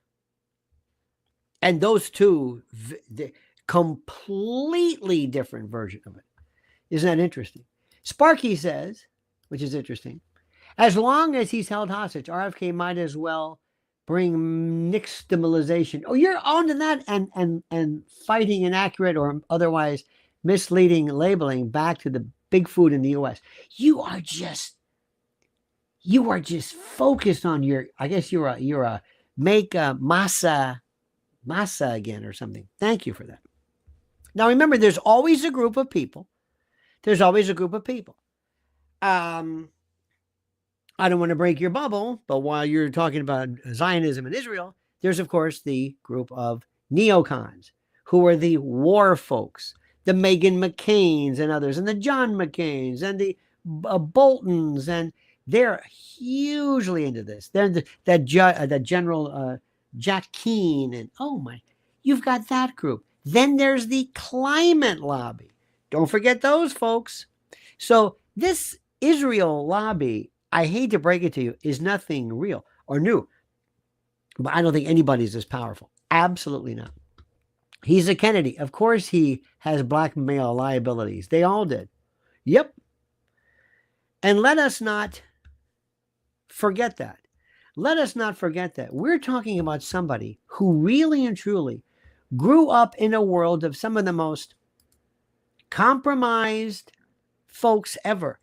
and those two, completely different version of it. Isn't that interesting? Sparky says, which is interesting, as long as he's held hostage, RFK might as well bring nixtamalization. Oh, you're on to that and fighting inaccurate or otherwise misleading labeling back to the big food in the U.S. You are just focused on your. I guess you're a make a masa MAHA again or something. Thank you for that. Now, remember, there's always a group of people. There's always a group of people. I don't want to break your bubble, but while you're talking about Zionism and Israel, there's, of course, the group of neocons who are the war folks, the Meghan McCains and others, and the John McCains and the Boltons, and they're hugely into this. They're that General Jack Keane, and oh my, you've got that group. Then there's the climate lobby. Don't forget those folks. So this Israel lobby, I hate to break it to you, is nothing real or new. But I don't think anybody's as powerful. Absolutely not. He's a Kennedy. Of course he has blackmail liabilities. They all did. Yep. And let us not forget that. Let us not forget that. We're talking about somebody who really and truly grew up in a world of some of the most compromised folks ever.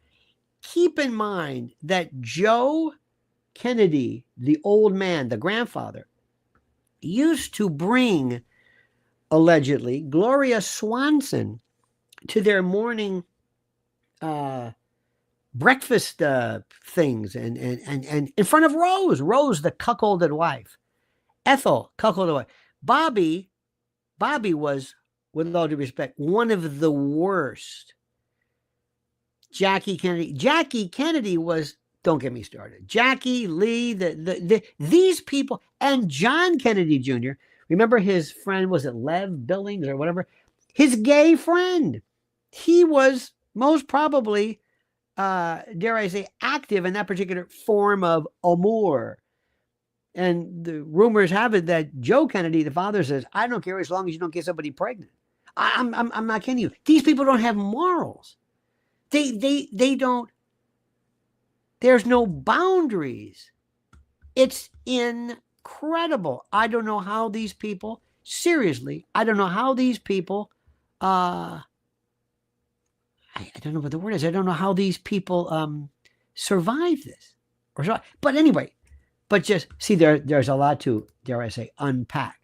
Keep in mind that Joe Kennedy, the old man, the grandfather, used to bring, allegedly, Gloria Swanson to their morning breakfast things and in front of Rose, the cuckolded wife, Ethel, cuckolded wife. Bobby was, with all due respect, one of the worst. Jackie Kennedy was, don't get me started. Jackie, Lee, these people, and John Kennedy Jr. Remember his friend, was it Lev Billings or whatever? His gay friend. He was most probably, dare I say, active in that particular form of amour. And the rumors have it that Joe Kennedy, the father, says, I don't care as long as you don't get somebody pregnant. I'm not kidding you. These people don't have morals. They don't. There's no boundaries. It's incredible. I don't know how these people, seriously, I don't know how these people, I don't know what the word is. I don't know how these people survive this. But anyway, but just see, there's a lot to, dare I say, unpack.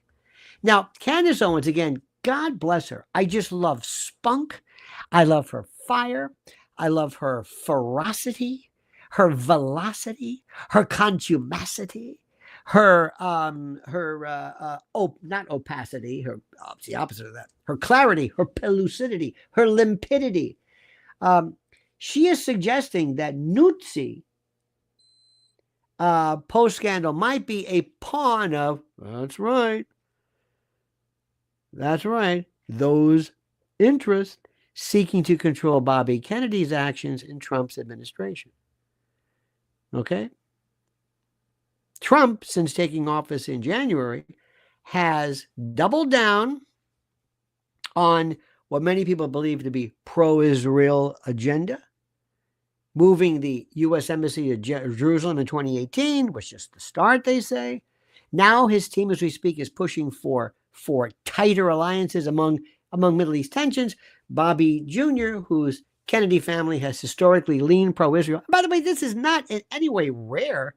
Now, Candace Owens, again, God bless her. I just love spunk. I love her fire. I love her ferocity, her velocity, her contumacity, her not opacity, it's the opposite of that, her clarity, her pellucidity, her limpidity. She is suggesting that Nuzzi post-scandal might be a pawn of, that's right, those interests seeking to control Bobby Kennedy's actions in Trump's administration. Okay? Trump, since taking office in January, has doubled down on what many people believe to be pro-Israel agenda, moving the U.S. Embassy to Jerusalem in 2018 was just the start, they say. Now his team, as we speak, is pushing for tighter alliances among Middle East tensions. Bobby Jr., whose Kennedy family has historically leaned pro-Israel. By the way, this is not in any way rare.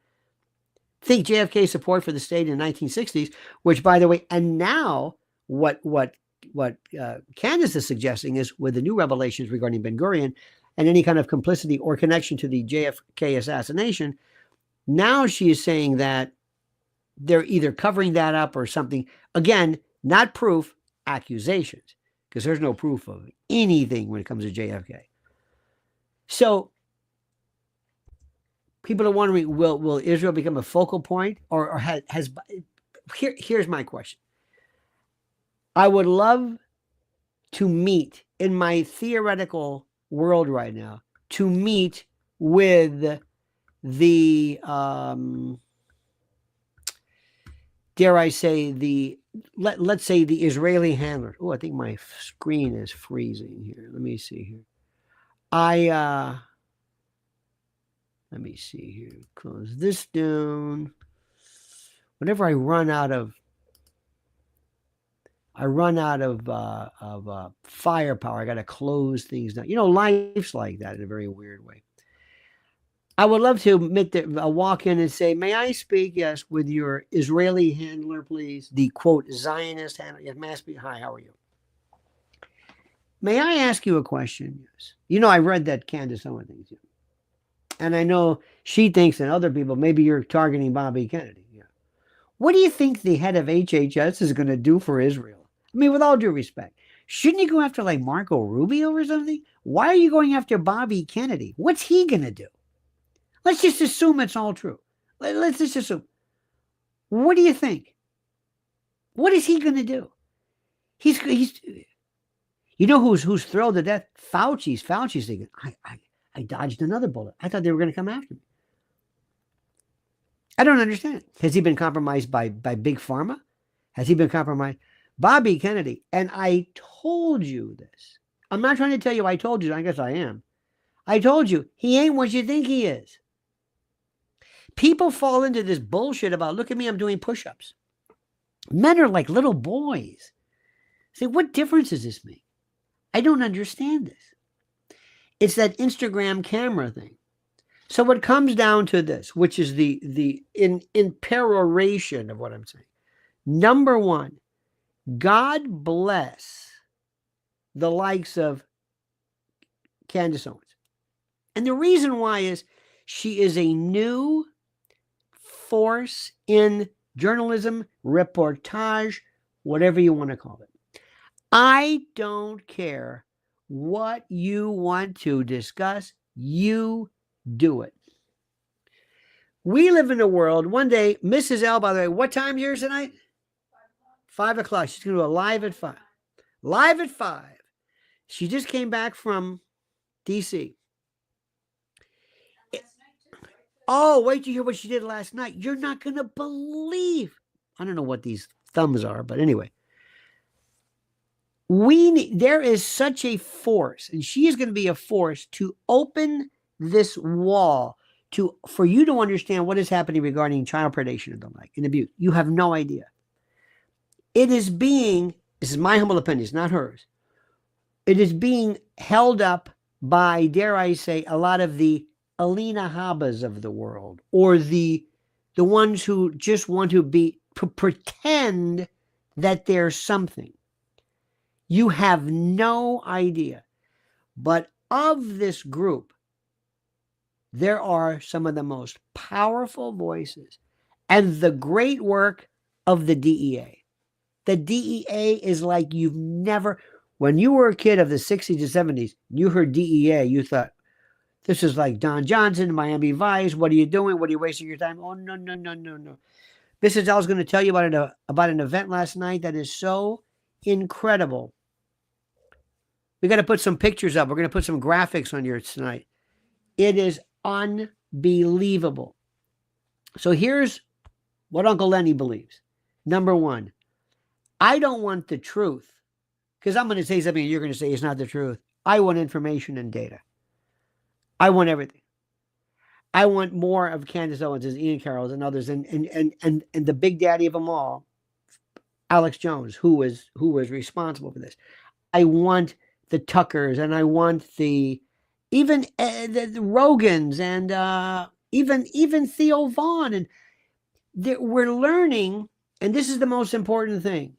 Think JFK's support for the state in the 1960s, which, by the way, and now what Candace is suggesting is, with the new revelations regarding Ben-Gurion and any kind of complicity or connection to the JFK assassination, now she is saying that they're either covering that up or something. Again, not proof, accusations, because there's no proof of anything when it comes to JFK. So people are wondering, will Israel become a focal point, or has here's my question. I would love to meet, in my theoretical world right now, to meet with the dare I say, let's say the Israeli handler. Oh, I think my screen is freezing here. Let me see here. Let me see here. Close this down. Whenever I run out of firepower, I got to close things down. You know, life's like that in a very weird way. I would love to admit that I'll walk in and say, may I speak? Yes, with your Israeli handler, please. The quote, Zionist handler. Yes, may I speak? Hi, how are you? May I ask you a question? Yes. You know, I read that Candace Owens thing. And I know she thinks and other people, maybe you're targeting Bobby Kennedy. Yeah. What do you think the head of HHS is going to do for Israel? I mean, with all due respect, shouldn't you go after like Marco Rubio or something? Why are you going after Bobby Kennedy? What's he going to do? Let's just assume it's all true. Let's just assume. What do you think? What is he going to do? He's you know who's thrilled to death? Fauci's thinking, I dodged another bullet. I thought they were going to come after me. I don't understand. Has he been compromised by Big Pharma? Has he been compromised? Bobby Kennedy, and I told you this. I'm not trying to tell you I told you. I guess I am. I told you, he ain't what you think he is. People fall into this bullshit about, look at me, I'm doing push-ups. Men are like little boys. Say, what difference does this make? I don't understand this. It's that Instagram camera thing. So what comes down to this, which is the peroration of what I'm saying. Number one, God bless the likes of Candace Owens. And the reason why is she is a new force in journalism, reportage, whatever you want to call it. I don't care what you want to discuss. You do it. We live in a world, one day, Mrs. L, by the way, what time is yours tonight? 5 o'clock. She's going to do a live at 5. Live at 5. She just came back from D.C. Oh, wait to hear what she did last night. You're not going to believe. I don't know what these thumbs are, but anyway. There is such a force, and she is going to be a force to open this wall for you to understand what is happening regarding child predation and the like, and abuse. You have no idea. It is being, this is my humble opinion, it's not hers. It is being held up by, dare I say, a lot of the Alina Habas of the world, or the ones who just want to pretend that they're something. You have no idea. But of this group, there are some of the most powerful voices and the great work of the DEA. The DEA is like you've never, when you were a kid of the 60s and 70s, you heard DEA, you thought, this is like Don Johnson, Miami Vice. What are you doing? What are you wasting your time? Oh, no. Mrs. L is going to tell you about an event last night that is so incredible. We got to put some pictures up. We're going to put some graphics on yours tonight. It is unbelievable. So here's what Uncle Lenny believes. Number one, I don't want the truth, because I'm going to say something and you're going to say it's not the truth. I want information and data. I want everything. I want more of Candace Owens, Ian Carroll, and others, and the big daddy of them all, Alex Jones, who was responsible for this. I want the Tuckers, and I want even the Rogans, and even Theo Vaughn, and we're learning. And this is the most important thing.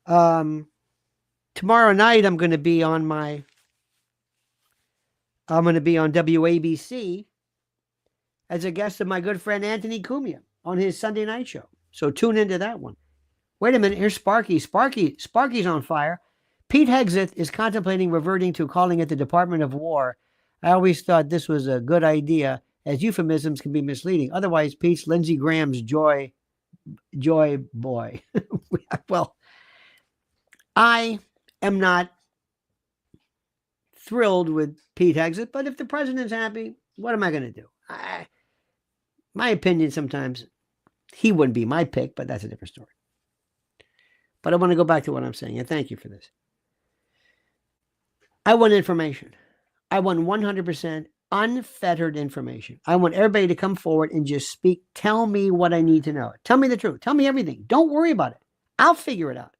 Tomorrow night, I'm going to be on WABC as a guest of my good friend Anthony Cumia on his Sunday night show. So tune into that one. Wait a minute. Here's Sparky. Sparky's on fire. Pete Hegseth is contemplating reverting to calling it the Department of War. I always thought this was a good idea, as euphemisms can be misleading. Otherwise, Pete's Lindsey Graham's joy boy. Well, I am not thrilled with Pete Hegseth, but if the president's happy, what am I going to do? My opinion, sometimes he wouldn't be my pick, but that's a different story. But I want to go back to what I'm saying, and thank you for this. I want information. I want 100% unfettered information. I want everybody to come forward and just speak. Tell me what I need to know. Tell me the truth. Tell me everything. Don't worry about it. I'll figure it out.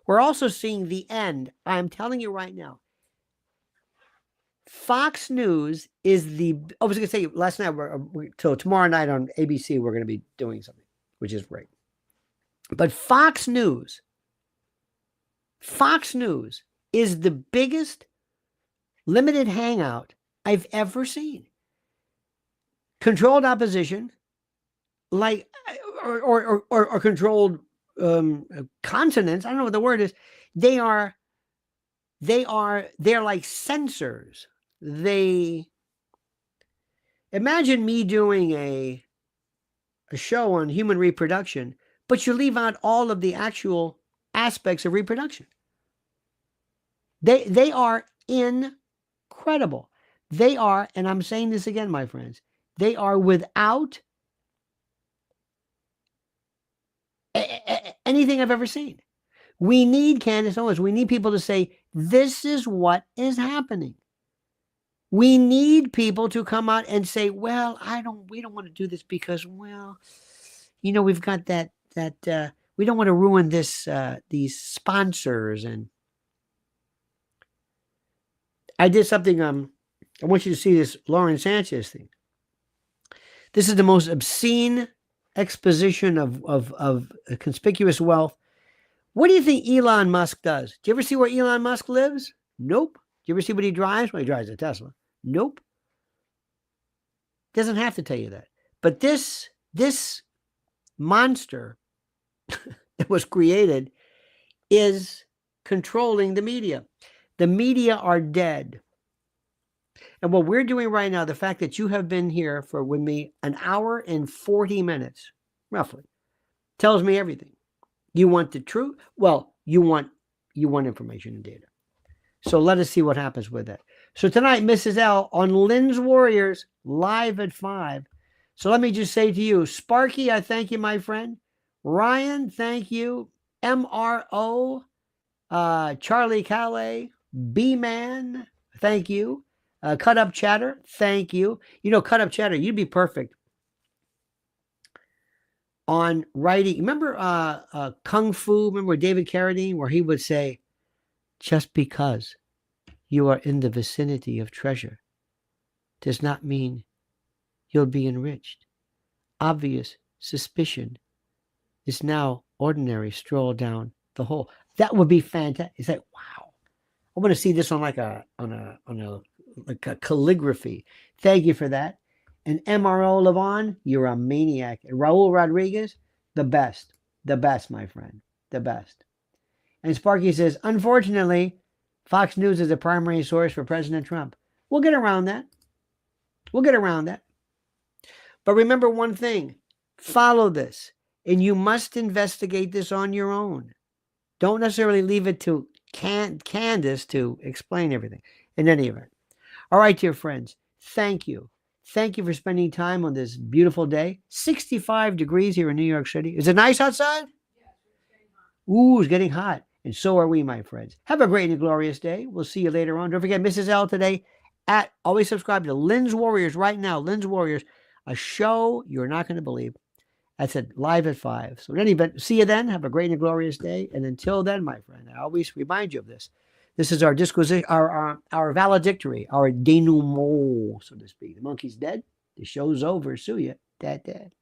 We're also seeing the end. I'm telling you right now. Fox News is I was going to say last night, till tomorrow night on ABC, we're going to be doing something, which is great. But Fox News is the biggest limited hangout I've ever seen. Controlled opposition, like, or controlled consonants. I don't know what the word is. They're like censors. They imagine me doing a show on human reproduction, but you leave out all of the actual aspects of reproduction. They are incredible. They are, and I'm saying this again, my friends, they are without anything I've ever seen. We need Candace Owens. We need people to say, this is what is happening. We need people to come out and say, well, we don't want to do this because, well, we've got that we don't want to ruin this, these sponsors. And I did something, I want you to see this Lauren Sanchez thing. This is the most obscene exposition of conspicuous wealth. What do you think Elon Musk does? Do you ever see where Elon Musk lives? Nope. Do you ever see what he drives? Well, he drives a Tesla. Nope. Doesn't have to tell you that. But this monster that was created is controlling the media. The media are dead. And what we're doing right now, the fact that you have been here with me an hour and 40 minutes, roughly, tells me everything. You want the truth? Well, you want information and data. So let us see what happens with that. So tonight, Mrs. L on Lynn's Warriors, live at 5. So let me just say to you, Sparky, I thank you, my friend. Ryan, thank you. MRO, Charlie Calais, B-Man, thank you. Cut Up Chatter, thank you. Cut Up Chatter, you'd be perfect on writing. Remember Kung Fu? Remember David Carradine, where he would say, just because you are in the vicinity of treasure does not mean you'll be enriched. Obvious suspicion is now ordinary stroll down the hole. That would be fantastic. It's like, wow. I want to see this on like a calligraphy. Thank you for that. And MRO Levon, you're a maniac. And Raul Rodriguez, the best, my friend, the best. And Sparky says, unfortunately, Fox News is a primary source for President Trump. We'll get around that. But remember one thing, follow this, and you must investigate this on your own. Don't necessarily leave it to Candace to explain everything. In any event. All right, dear friends, thank you. Thank you for spending time on this beautiful day. 65 degrees here in New York City. Is it nice outside? Yeah, it's getting hot. Ooh, it's getting hot. And so are we, my friends. Have a great and glorious day. We'll see you later on. Don't forget, Mrs. L today. Always subscribe to Lynn's Warriors right now. Lynn's Warriors, a show you're not going to believe. That's it, live at 5. So in any event, see you then. Have a great and glorious day. And until then, my friend, I always remind you of this. This is our disquisition, our valedictory, our denouement, so to speak. The monkey's dead. The show's over. Sue you. Dad.